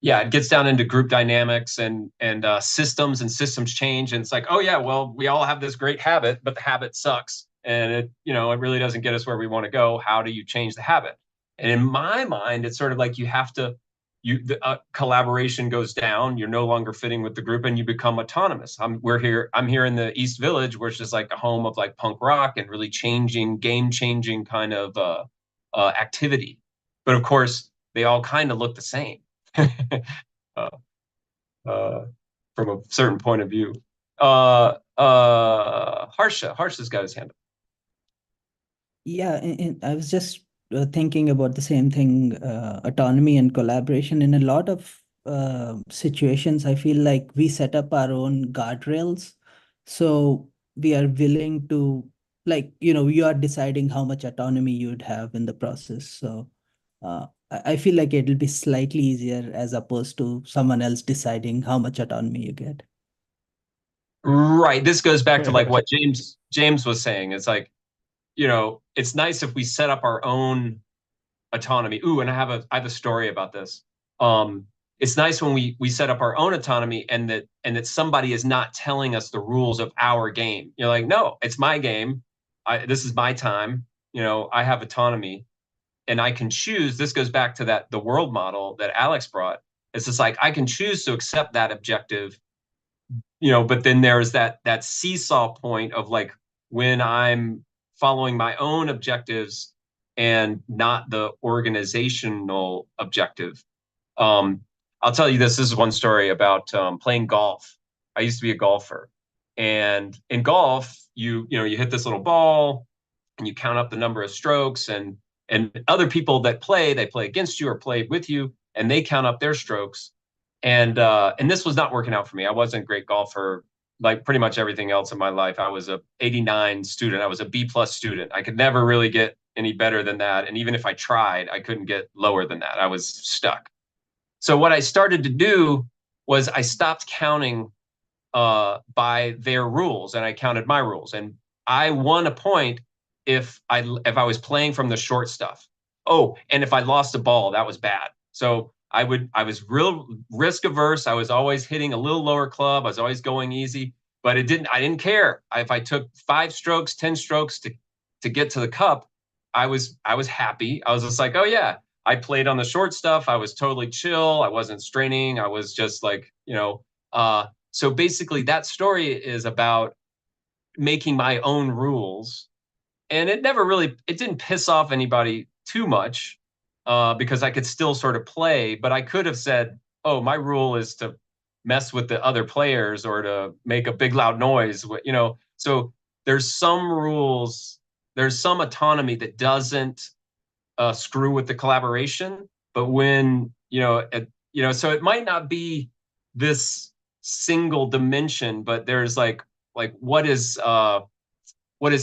it gets down into group dynamics and systems, and systems change, and it's like, oh yeah, well, we all have this great habit, but the habit sucks, and it really doesn't get us where we want to go. How do you change the habit? And in my mind, it's sort of like the collaboration goes down. You're no longer fitting with the group, and you become autonomous. I'm here in the East Village, which is like a home of like punk rock and really game-changing kind of activity. But of course, they all kind of look the same from a certain point of view. Harsha's got his hand up. Yeah, and I was just thinking about the same thing, autonomy and collaboration. In a lot of situations, I feel like we set up our own guardrails. So we are willing to, like, you are deciding how much autonomy you'd have in the process. So I feel like it'll be slightly easier as opposed to someone else deciding how much autonomy you get. Right. This goes back to like what James was saying. It's like, it's nice if we set up our own autonomy. Ooh, and I have a story about this. It's nice when we set up our own autonomy, and that somebody is not telling us the rules of our game. You're like, no, it's my game. This is my time. I have autonomy, and I can choose. This goes back to the world model that Alex brought. It's just like, I can choose to accept that objective, but then there's that seesaw point of like, when I'm following my own objectives and not the organizational objective. I'll tell you this is one story about playing golf. I used to be a golfer, and in golf, you hit this little ball and you count up the number of strokes, and other people that play against you or play with you, and they count up their strokes. And this was not working out for me. I wasn't a great golfer. Like pretty much everything else in my life, I was a 89 student. I was a B+ student. I could never really get any better than that. And even if I tried, I couldn't get lower than that. I was stuck. So what I started to do was I stopped counting by their rules, and I counted my rules. And I won a point if I was playing from the short stuff. Oh, and if I lost a ball, that was bad. So I was real risk averse. I was always hitting a little lower club. I was always going easy. but I didn't care. If I took 5 strokes, 10 strokes to get to the cup, I was happy. I was just like, oh yeah, I played on the short stuff. I was totally chill. I wasn't straining. I was just like, so basically that story is about making my own rules. And it didn't piss off anybody too much, because I could still sort of play, but I could have said, oh, my rule is to mess with the other players or to make a big loud noise, so there's some rules, there's some autonomy that doesn't screw with the collaboration, but when, so it might not be this single dimension, but there's like what is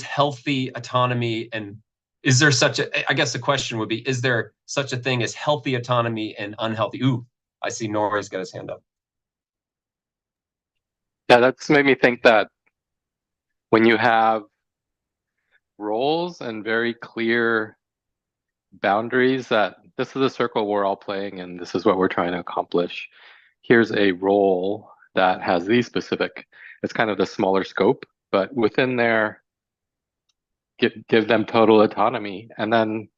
healthy autonomy, and is there I guess the question would be, is there such a thing as healthy autonomy and unhealthy? Ooh, I see Nori's got his hand up. Yeah, that's made me think that when you have roles and very clear boundaries, that this is a circle we're all playing and this is what we're trying to accomplish. Here's a role that has these specific, it's kind of the smaller scope, but within there, give them total autonomy. And then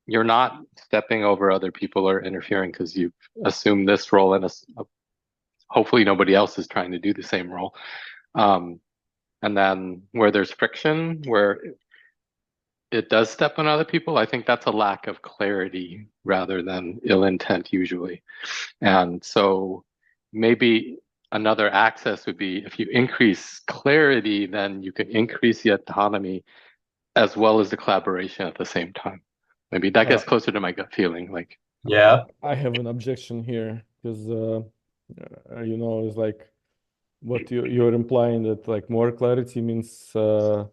you're not stepping over other people or interfering because you've assumed this role, and hopefully nobody else is trying to do the same role. And then where there's friction, where it does step on other people, I think that's a lack of clarity rather than ill intent usually. And so maybe another access would be, if you increase clarity, then you can increase the autonomy as well as the collaboration at the same time. Maybe that gets closer to my gut feeling. Like, yeah, I have an objection here because it's like what you're implying, that like more clarity means better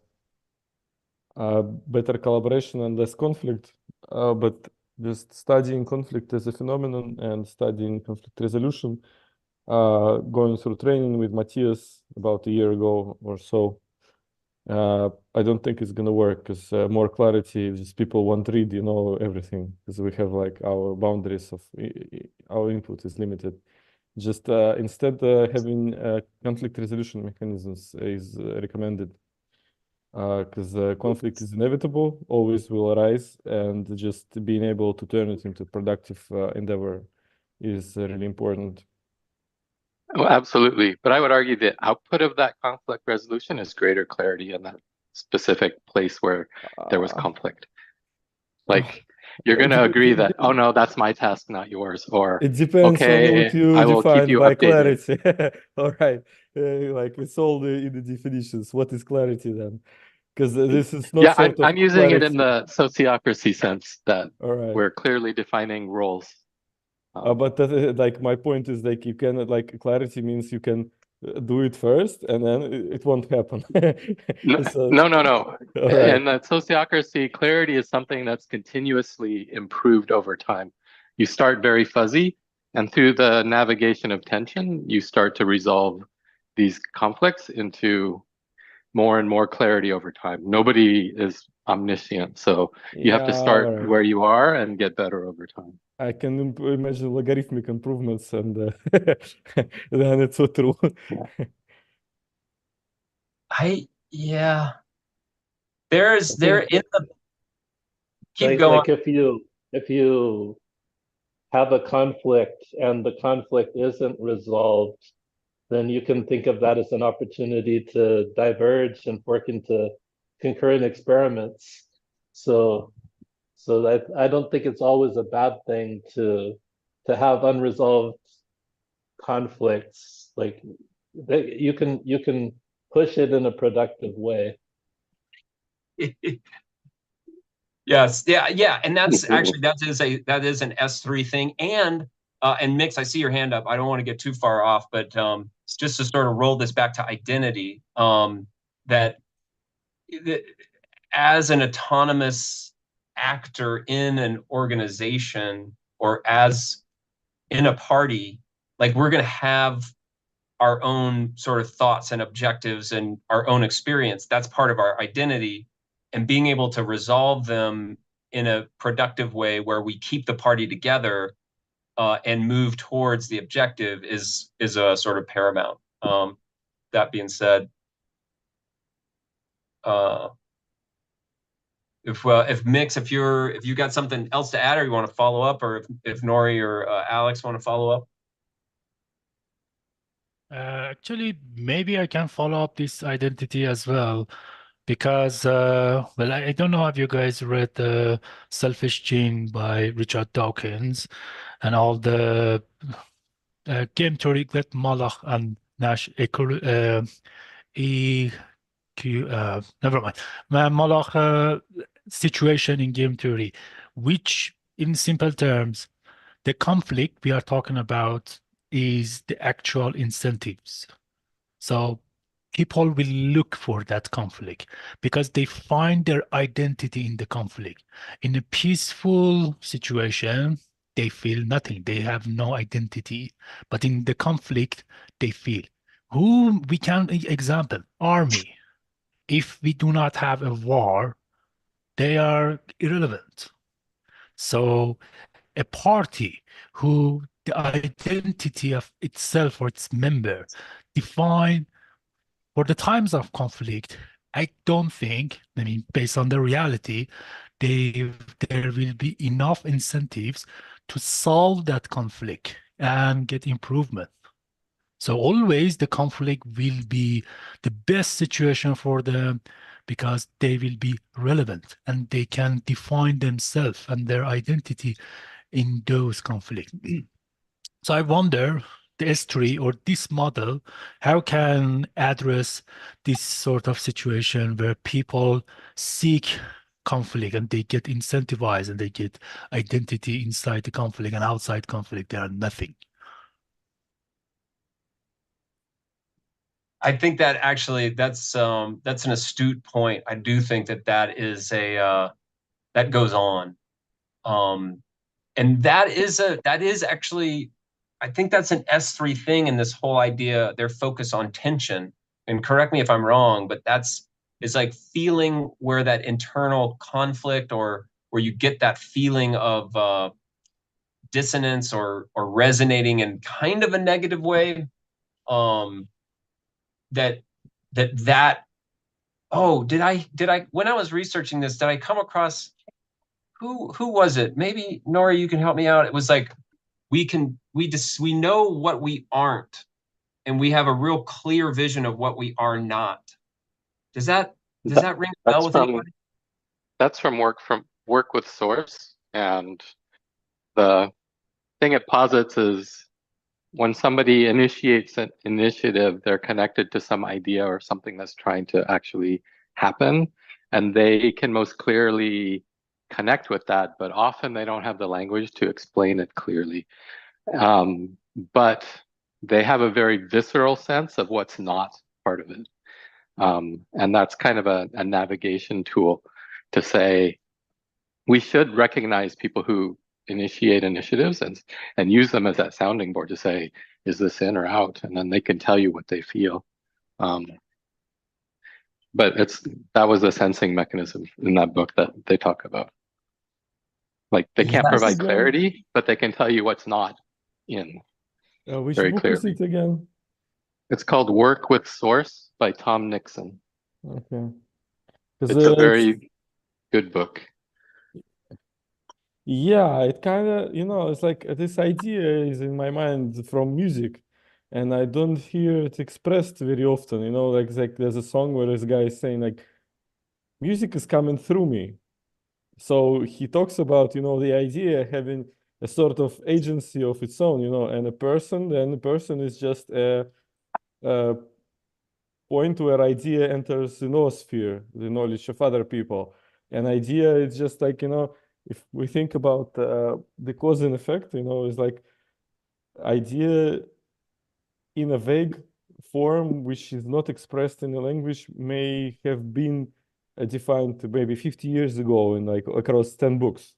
collaboration and less conflict, but just studying conflict as a phenomenon and studying conflict resolution, going through training with Matthias about a year ago or so, I don't think it's gonna work, because more clarity, just people won't read, everything, because we have like our boundaries of our input is limited. Just instead, having conflict resolution mechanisms is recommended, because conflict is inevitable, always will arise, and just being able to turn it into productive endeavor is really important. oh, absolutely. But I would argue the output of that conflict resolution is greater clarity in that specific place where there was conflict. Like, you're going to agree that, oh no, that's my task, not yours. Or, it depends on okay, what you I will keep define you by updated. clarity. All right, like it's all in the definitions. What is clarity then? Because this is not Yeah, sort of I'm using it in clarity. the sociocracy sense that All right. we're clearly defining roles. But that, like, my point is, like, you can, like, clarity means you can do it first and then it won't happen. So, No. all right. In the sociocracy, clarity is something that's continuously improved over time. You start very fuzzy, and through the navigation of tension, you start to resolve these conflicts into more and more clarity over time. Nobody is omniscient, so you have to Yeah, all start right. where you are and get better over time. I can imagine logarithmic improvements, and then it's so true. yeah. There in the keep going. Like if you have a conflict and the conflict isn't resolved, then you can think of that as an opportunity to diverge and work into concurrent experiments. So I don't think it's always a bad thing to have unresolved conflicts. Like, you can push it in a productive way. Yes, yeah, and that's actually that is an S3 thing. And Mix, I see your hand up. I don't want to get too far off, but just to sort of roll this back to identity, that as an autonomous actor in an organization or as in a party, like, we're going to have our own sort of thoughts and objectives and our own experience. That's part of our identity, and being able to resolve them in a productive way where we keep the party together and move towards the objective is a sort of paramount. that being said, if Mix, if you got something else to add, or you want to follow up, or if Nori or Alex want to follow up. Actually, maybe I can follow up this identity as well, because well, I don't know if you guys read the Selfish Gene by Richard Dawkins and all the game theory that Malach and Nash never mind. Malach situation in game theory, which in simple terms, the conflict we are talking about is the actual incentives. So people will look for that conflict because they find their identity in the conflict. In a peaceful situation, they feel nothing. They have no identity. But in the conflict, they feel. Who we can example, army. If we do not have a war, they are irrelevant. So a party who the identity of itself or its member define for the times of conflict, I don't think, I mean, based on the reality, there will be enough incentives to solve that conflict and get improvement. So always the conflict will be the best situation for them because they will be relevant and they can define themselves and their identity in those conflicts. So I wonder the S3 or this model, how can address this sort of situation where people seek conflict and they get incentivized and they get identity inside the conflict and outside conflict, they are nothing. I think that actually that's an astute point. I do think that is that goes on, and that is actually, I think that's an S3 thing in this whole idea. Their focus on tension, and correct me if I'm wrong, but it's like feeling where that internal conflict or where you get that feeling of dissonance or resonating in kind of a negative way. Oh, did I when I was researching this, did I come across who was it? Maybe Nora, you can help me out. It was like we know what we aren't, and we have a real clear vision of what we are not. Does that ring a bell with anybody? That's from work with source, and the thing it posits is when somebody initiates an initiative, they're connected to some idea or something that's trying to actually happen, and they can most clearly connect with that, but often they don't have the language to explain it clearly. But they have a very visceral sense of what's not part of it. And that's kind of a navigation tool to say, we should recognize people who initiate initiatives and use them as that sounding board to say, is this in or out? And then they can tell you what they feel. But that was a sensing mechanism in that book that they talk about. Like they can't provide clarity, but they can tell you what's not in which very book clearly. is it again? It's called Work with Source by Tom Nixon. Okay. It's a very good book. Yeah, it kind of, it's like this idea is in my mind from music, and I don't hear it expressed very often. Like there's a song where this guy is saying like, music is coming through me. So he talks about, the idea having a sort of agency of its own, and the person is just a point where idea enters the noosphere, the knowledge of other people. And idea is just like, if we think about the cause and effect, is like idea in a vague form, which is not expressed in the language, may have been defined maybe 50 years ago in like across 10 books.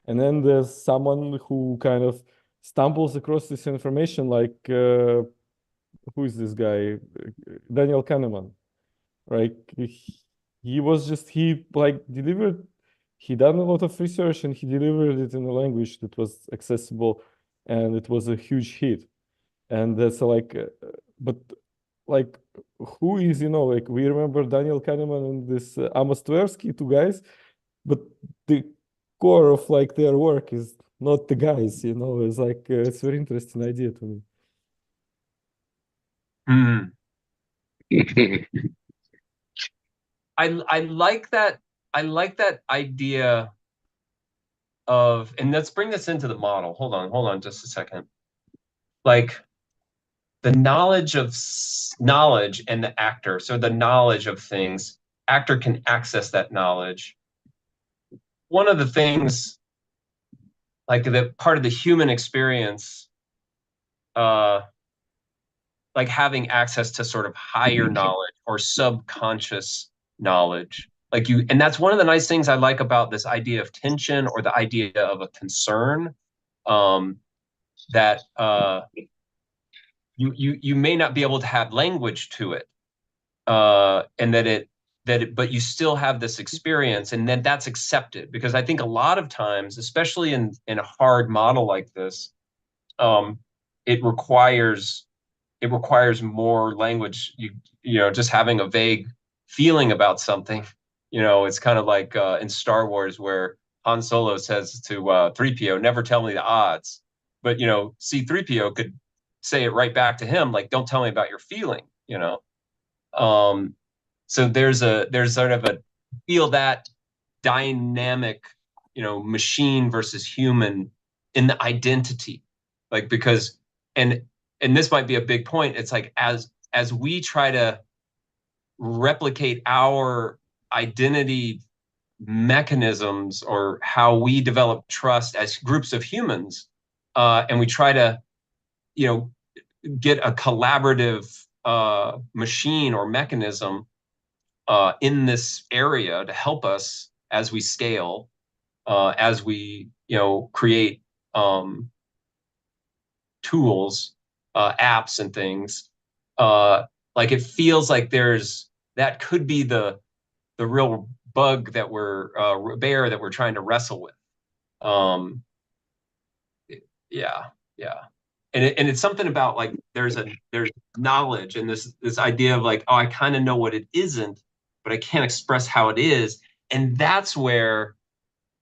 And then there's someone who kind of stumbles across this information, like who is this guy? Daniel Kahneman, right? He done a lot of research and he delivered it in a language that was accessible, and it was a huge hit. And that's like, but like who is, like we remember Daniel Kahneman and this Amos Tversky, two guys, but the core of like their work is not the guys, it's like it's a very interesting idea to me. I like that. I like that idea of, and let's bring this into the model. Hold on just a second. Like the knowledge of knowledge and the actor. So the knowledge of things, actor can access that knowledge. One of the things, like the part of the human experience, like having access to sort of higher knowledge or subconscious knowledge. And that's one of the nice things I like about this idea of tension or the idea of a concern, that you may not be able to have language to it, and but you still have this experience, and then that's accepted, because I think a lot of times, especially in a hard model like this, it requires more language. Just having a vague feeling about something. It's kind of like in Star Wars, where Han Solo says to 3PO, "Never tell me the odds." But C-3PO could say it right back to him, like, "Don't tell me about your feeling." So there's sort of a feel that dynamic, machine versus human in the identity, like, because and this might be a big point. It's like as we try to replicate our identity mechanisms or how we develop trust as groups of humans, and we try to, get a collaborative machine or mechanism in this area to help us as we scale, as we, create tools, apps and things. Like it feels like that could be the real bug that bear that we're trying to wrestle with. Yeah. And it's something about like there's knowledge and this idea of like, oh, I kind of know what it isn't, but I can't express how it is. And that's where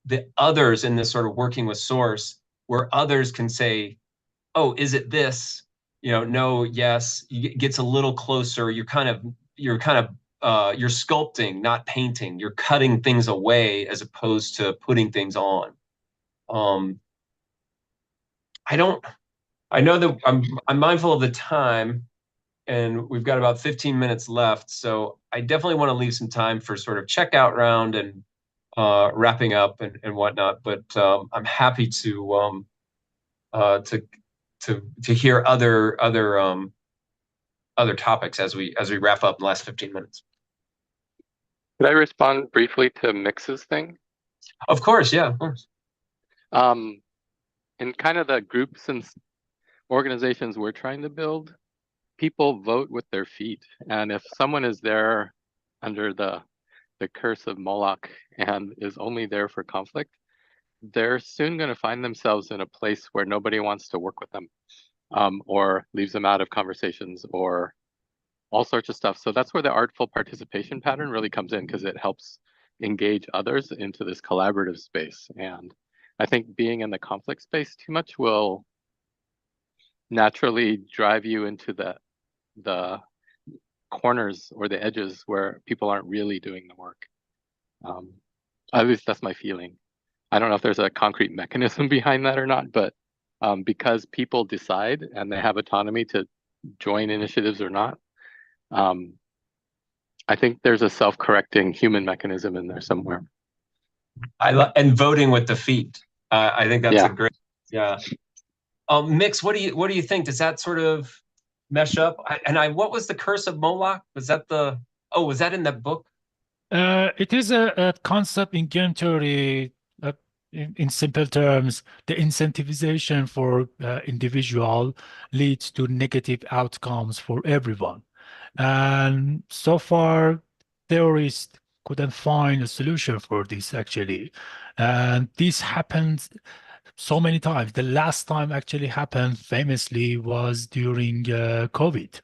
the others in this sort of working with source, where others can say, oh, is it this? No, yes. It gets a little closer. You're sculpting, not painting. You're cutting things away as opposed to putting things on. I know that I'm mindful of the time, and we've got about 15 minutes left. So I definitely want to leave some time for sort of checkout round and wrapping up and whatnot. But I'm happy to hear other topics as we wrap up in the last 15 minutes. Could I respond briefly to Mix's thing? Of course, yeah, of course. In kind of the groups and organizations we're trying to build, people vote with their feet. And if someone is there under the curse of Moloch and is only there for conflict, they're soon going to find themselves in a place where nobody wants to work with them, or leaves them out of conversations or all sorts of stuff. So that's where the artful participation pattern really comes in, because it helps engage others into this collaborative space. And I think being in the conflict space too much will naturally drive you into the corners or the edges where people aren't really doing the work. At least that's my feeling. I don't know if there's a concrete mechanism behind that or not, but because people decide and they have autonomy to join initiatives or not, I think there's a self-correcting human mechanism in there somewhere. And voting with the feet. I think that's a great, yeah. Mix, what do you think? Does that sort of mesh up? What was the curse of Moloch? Was that in that book? It is a concept in game theory. In simple terms, the incentivization for individual leads to negative outcomes for everyone. And so far, theorists couldn't find a solution for this, actually. And this happens so many times. The last time actually happened famously was during COVID.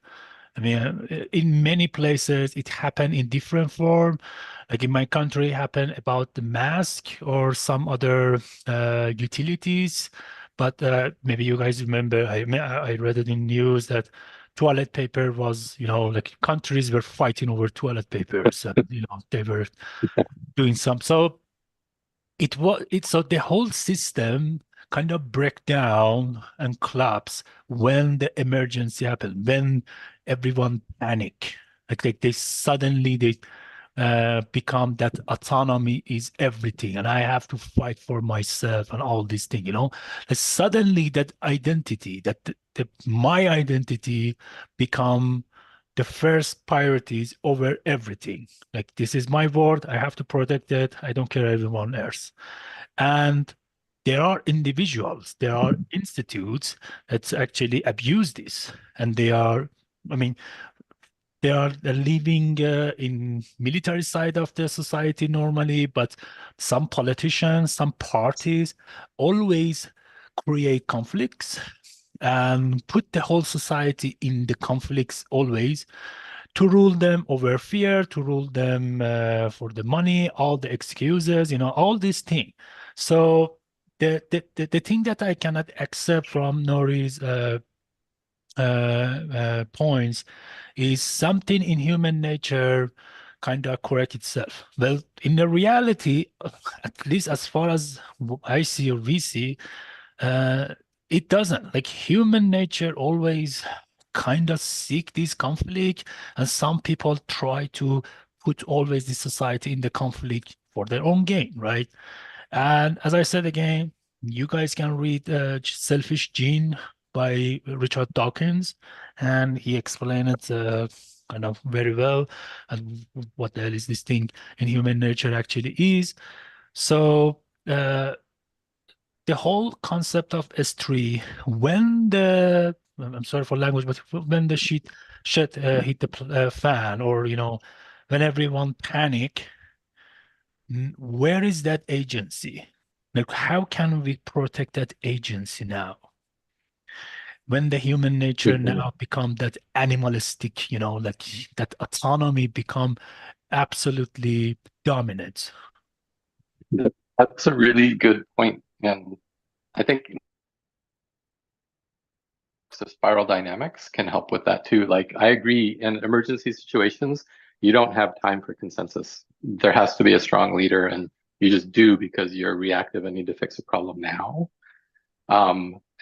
I mean, in many places, it happened in different form. Like in my country, it happened about the mask or some other utilities. But maybe you guys remember, I read it in news that toilet paper was, like countries were fighting over toilet papers, and they were doing some. So so the whole system kind of break down and collapse when the emergency happened, when everyone panic. Like they suddenly become that autonomy is everything, and I have to fight for myself and all these things. And suddenly that identity, my identity become the first priorities over everything. Like, this is my world, I have to protect it, I don't care everyone else. And there are individuals, there are institutes that actually abuse this, and they're living in military side of the society normally, but some politicians, some parties always create conflicts and put the whole society in the conflicts always, to rule them over fear, to rule them for the money, all the excuses, all these things. So the thing that I cannot accept from Nori's points is something in human nature kind of correct itself. Well, in the reality, at least as far as I see or we see, it doesn't. Like, human nature always kind of seek this conflict, and some people try to put always the society in the conflict for their own gain, right? And as I said again, you guys can read Selfish Gene by Richard Dawkins, and he explained it kind of very well, and what the hell is this thing in human nature actually is. So the whole concept of S3, I'm sorry for language, but when the shit hit the fan, or when everyone panic, where is that agency? Like, how can we protect that agency now? When the human nature now become that animalistic, like that autonomy become absolutely dominant. That's a really good point. And I think the spiral dynamics can help with that too. Like, I agree, in emergency situations, you don't have time for consensus. There has to be a strong leader, and you just do because you're reactive and need to fix a problem now.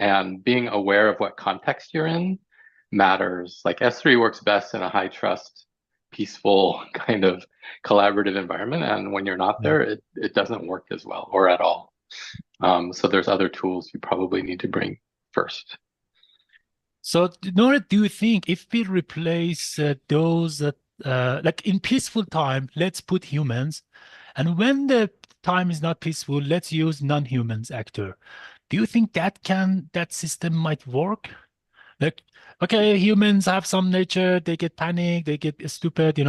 And being aware of what context you're in matters. Like, S3 works best in a high trust, peaceful kind of collaborative environment. And when you're not there, it doesn't work as well or at all. So there's other tools you probably need to bring first. So, Nora, do you think if we replace those that, like in peaceful time, let's put humans, and when the time is not peaceful, let's use non-humans actor. Do you think that system might work? Like, okay, humans have some nature, they get panic, they get stupid,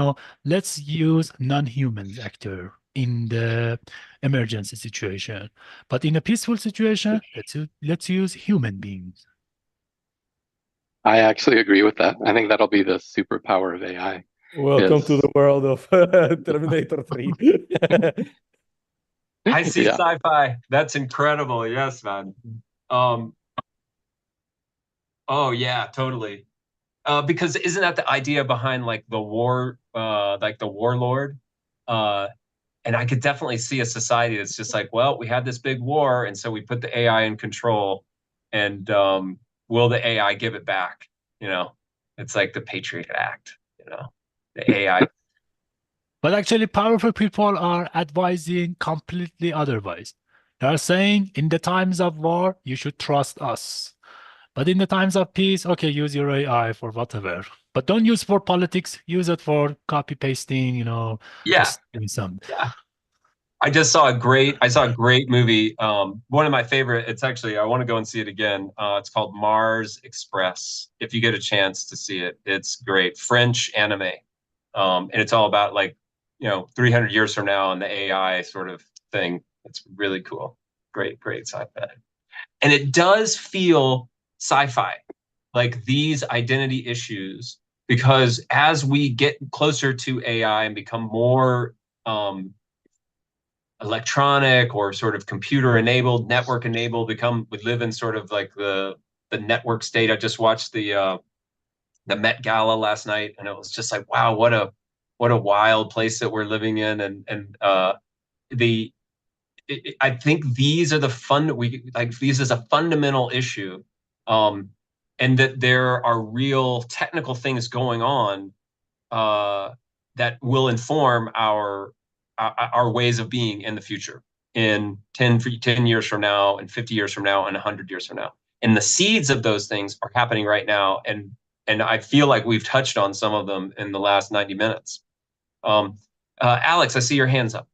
let's use non-humans actor in the emergency situation. But in a peaceful situation, let's use human beings. I actually agree with that. I think that'll be the superpower of AI. Welcome to the world of Terminator 3. I see sci-fi. That's incredible. Yes, man. Oh yeah, totally. Because isn't that the idea behind like the war, like the warlord? And I could definitely see a society that's just like, well, we had this big war, and so we put the AI in control, and will the AI give it back? It's like the Patriot Act, the AI. But actually, powerful people are advising completely otherwise. They are saying, in the times of war, you should trust us. But in the times of peace, okay, use your AI for whatever. But don't use for politics. Use it for copy pasting, just doing something. Yeah. I saw a great movie. One of my favorite, it's actually, I want to go and see it again. It's called Mars Express. If you get a chance to see it, it's great. French anime. And it's all about 300 years from now and the AI sort of thing. It's really cool. Great sci-fi. And it does feel sci-fi, like these identity issues because as we get closer to AI and become more electronic or sort of computer enabled, network enabled, we live in sort of like the network state. I just watched the Met Gala last night, and it was just like, wow, what a wild place that we're living in. And I think these are these is a fundamental issue, and that there are real technical things going on that will inform our ways of being in the future, in 10 years from now, and 50 years from now, and 100 years from now. And the seeds of those things are happening right now, and I feel like we've touched on some of them in the last 90 minutes. Alex, I see your hands up.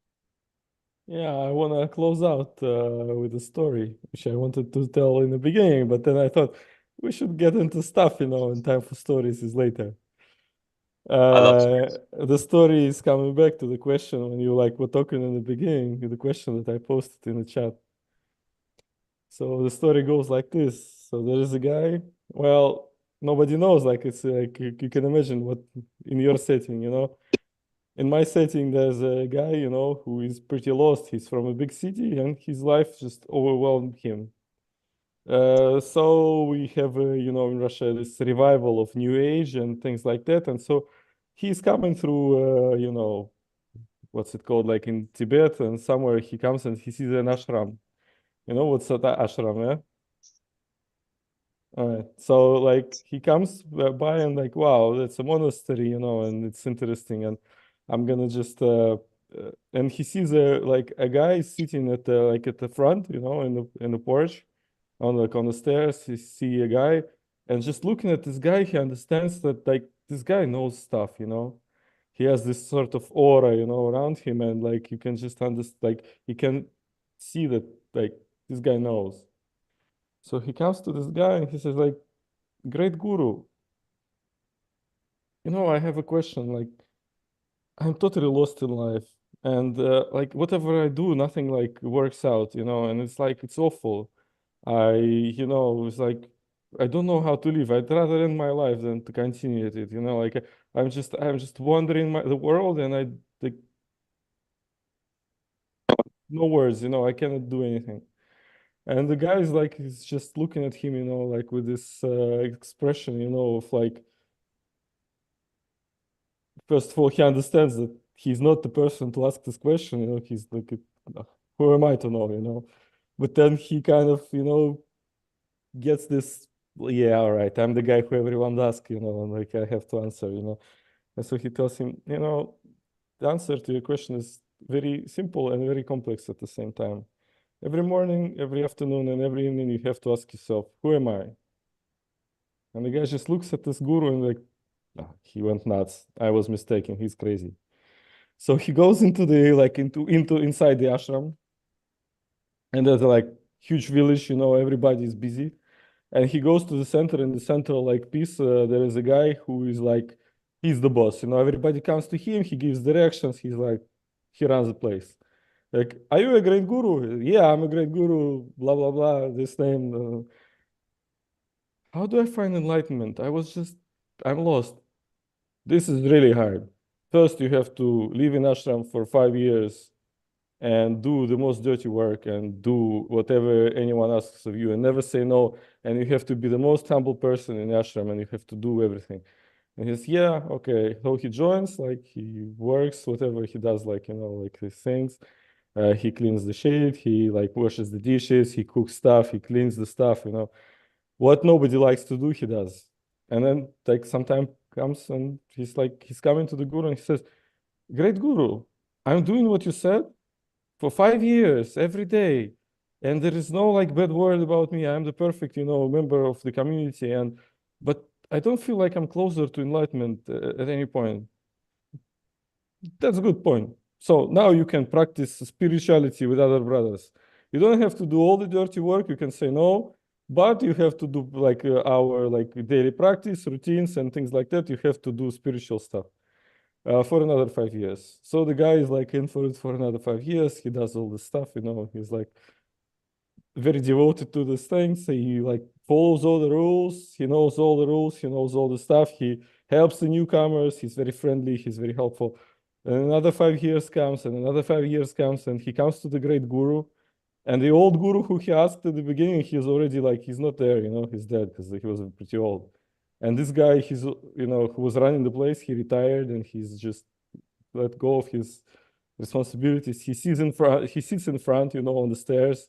Yeah, I want to close out with a story, which I wanted to tell in the beginning, but then I thought we should get into stuff, and time for stories is later. I love stories. The story is coming back to the question when you were talking in the beginning, the question that I posted in the chat. So the story goes like this. So there is a guy, well, nobody knows, it's like you can imagine what in your setting, In my setting, there's a guy, who is pretty lost. He's from a big city and his life just overwhelmed him. So we have, in Russia, this revival of New Age and things like that. And so he's coming through, what's it called, like in Tibet, and somewhere he comes and he sees an ashram. You know what's that ashram, yeah? All right. So he comes by and wow, that's a monastery, and it's interesting. And I'm gonna just and he sees a guy sitting at the front, in the porch, on the stairs. He see a guy, and just looking at this guy, he understands that this guy knows stuff, He has this sort of aura, around him, and you can just understand, you can see that this guy knows. So he comes to this guy and he says, great guru, I have a question. I'm totally lost in life, and whatever I do, nothing works out, and it's awful. It's I don't know how to live. I'd rather end my life than to continue it. I'm just wandering the world, and no words, I cannot do anything. And the guy is he's just looking at him, with this expression, of first of all, he understands that he's not the person to ask this question, he's who am I to know, But then he kind of, gets this, yeah, all right, I'm the guy who everyone asks, and I have to answer, And so he tells him, the answer to your question is very simple and very complex at the same time. Every morning, every afternoon, and every evening, you have to ask yourself, who am I? And the guy just looks at this guru and he went nuts. I was mistaken. He's crazy. So he goes into the inside the ashram, and there's a huge village. Everybody is busy, and he goes to the center. In the central piece, there is a guy who is he's the boss. Everybody comes to him. He gives directions. He runs the place. Are you a great guru? Yeah, I'm a great guru. Blah blah blah. This name. How do I find enlightenment? I'm lost. This is really hard. First, you have to live in ashram for 5 years and do the most dirty work and do whatever anyone asks of you and never say no. And you have to be the most humble person in ashram and you have to do everything. And he says, yeah, okay. So he joins, he works, whatever he does, his things. He cleans the shade, he washes the dishes, he cooks stuff, he cleans the stuff, What nobody likes to do, he does. And then some time comes and he's coming to the guru and he says, great guru, I'm doing what you said for 5 years, every day. And there is no bad word about me. I'm the perfect, member of the community. But I don't feel like I'm closer to enlightenment at any point. That's a good point. So now you can practice spirituality with other brothers. You don't have to do all the dirty work. You can say no, but you have to do our daily practice, routines, and things like that. You have to do spiritual stuff for another 5 years. So the guy is in for it for another 5 years. He does all this stuff, He's very devoted to these things. He follows all the rules. He knows all the rules. He knows all the stuff. He helps the newcomers. He's very friendly. He's very helpful. And another 5 years comes, and another 5 years comes, and he comes to the great guru. And the old guru who he asked at the beginning, he's already like, he's not there, you know, he's dead because he was pretty old. And this guy, he's, you know, who was running the place, he retired and he's just let go of his responsibilities. He sits in front, you know, on the stairs,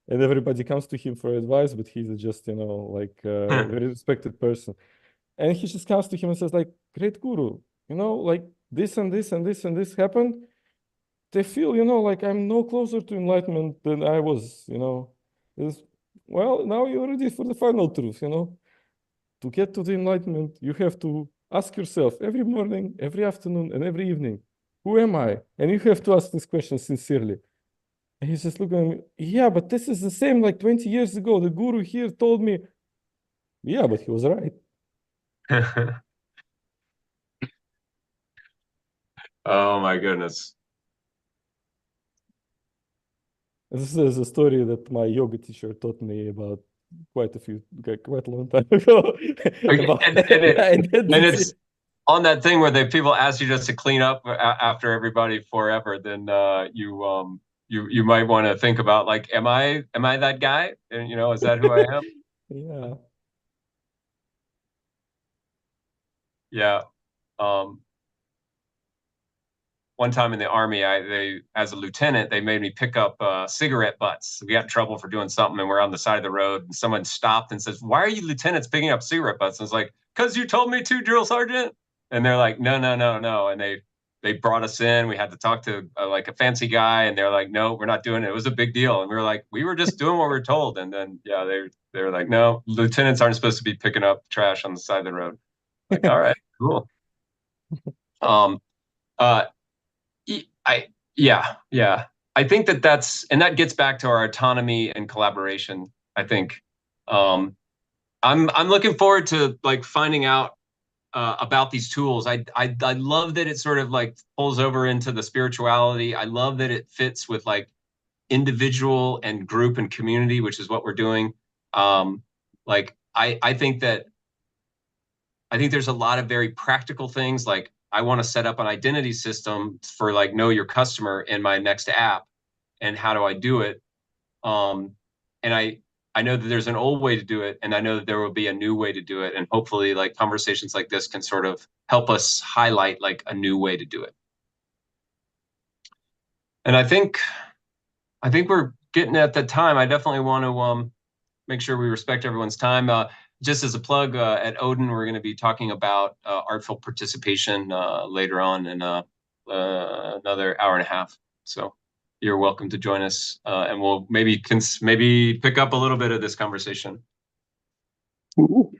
and everybody comes to him for advice, but he's just, you know, like a very respected person. And he just comes to him and says, like, great guru, you know, like this and this and this and this happened. They feel, you know, like I'm no closer to enlightenment than I was, you know. Well, now you're ready for the final truth, you know. To get to the enlightenment, you have to ask yourself every morning, every afternoon, and every evening, who am I? And you have to ask this question sincerely. And he's just looking at me, yeah, but this is the same like 20 years ago. The guru here told me, yeah, but he was right. Oh my goodness. This is a story that my yoga teacher taught me about quite a long time ago. And it's on that thing where people ask you just to clean up after everybody forever, then you might want to think about, like, am I that guy? And, you know, is that who I am? Yeah. Yeah. One time in the Army, as a lieutenant, they made me pick up cigarette butts. We got in trouble for doing something, and we're on the side of the road, and someone stopped and says, "Why are you lieutenants picking up cigarette butts?" And I was like, "Because you told me to, drill sergeant." And they're like, "No, no, no, no." And they brought us in. We had to talk to like a fancy guy, and they're like, "No, we're not doing it." It was a big deal, and we were like, "We were just doing what we were told." And then they were like, "No, lieutenants aren't supposed to be picking up trash on the side of the road." Like, all right, cool. Yeah. I think that gets back to our autonomy and collaboration. I think I'm looking forward to like finding out about these tools. I love that it sort of like pulls over into the spirituality. I love that it fits with like individual and group and community, which is what we're doing. Like I think there's a lot of very practical things, like I want to set up an identity system for like know your customer in my next app, and how do I do it? And I know that there's an old way to do it, and I know that there will be a new way to do it, and hopefully like conversations like this can sort of help us highlight like a new way to do it. And I think we're getting at that time. I definitely want to make sure we respect everyone's time. Just as a plug, at Odin, we're going to be talking about artful participation later on in another hour and a half. So you're welcome to join us, and we'll maybe pick up a little bit of this conversation. Ooh.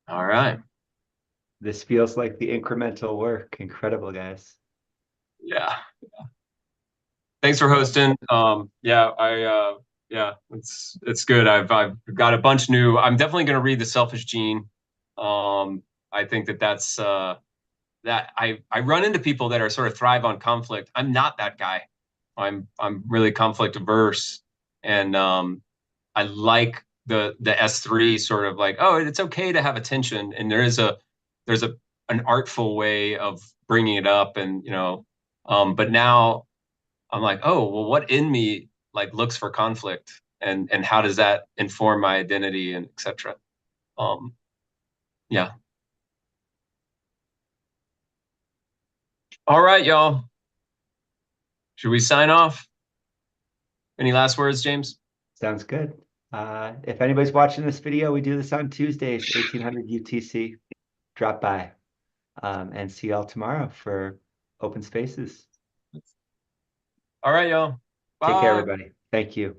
All right. This feels like the incremental work. Incredible, guys. Yeah. Thanks for hosting. It's good. I've got a bunch new. I'm definitely going to read The Selfish Gene. I think that's that I run into people that are sort of thrive on conflict. I'm not that guy. I'm really conflict averse, and I like the S3 sort of like, oh, it's okay to have a tension, and there's an artful way of bringing it up, and you know, but now I'm like, oh, well, what in me like looks for conflict, and how does that inform my identity, and etc. Yeah. All right, y'all. Should we sign off? Any last words, James? Sounds good. If anybody's watching this video, we do this on Tuesdays, 1800 UTC. Drop by, and see y'all tomorrow for Open Spaces. All right, y'all. Bye. Take care, everybody. Thank you.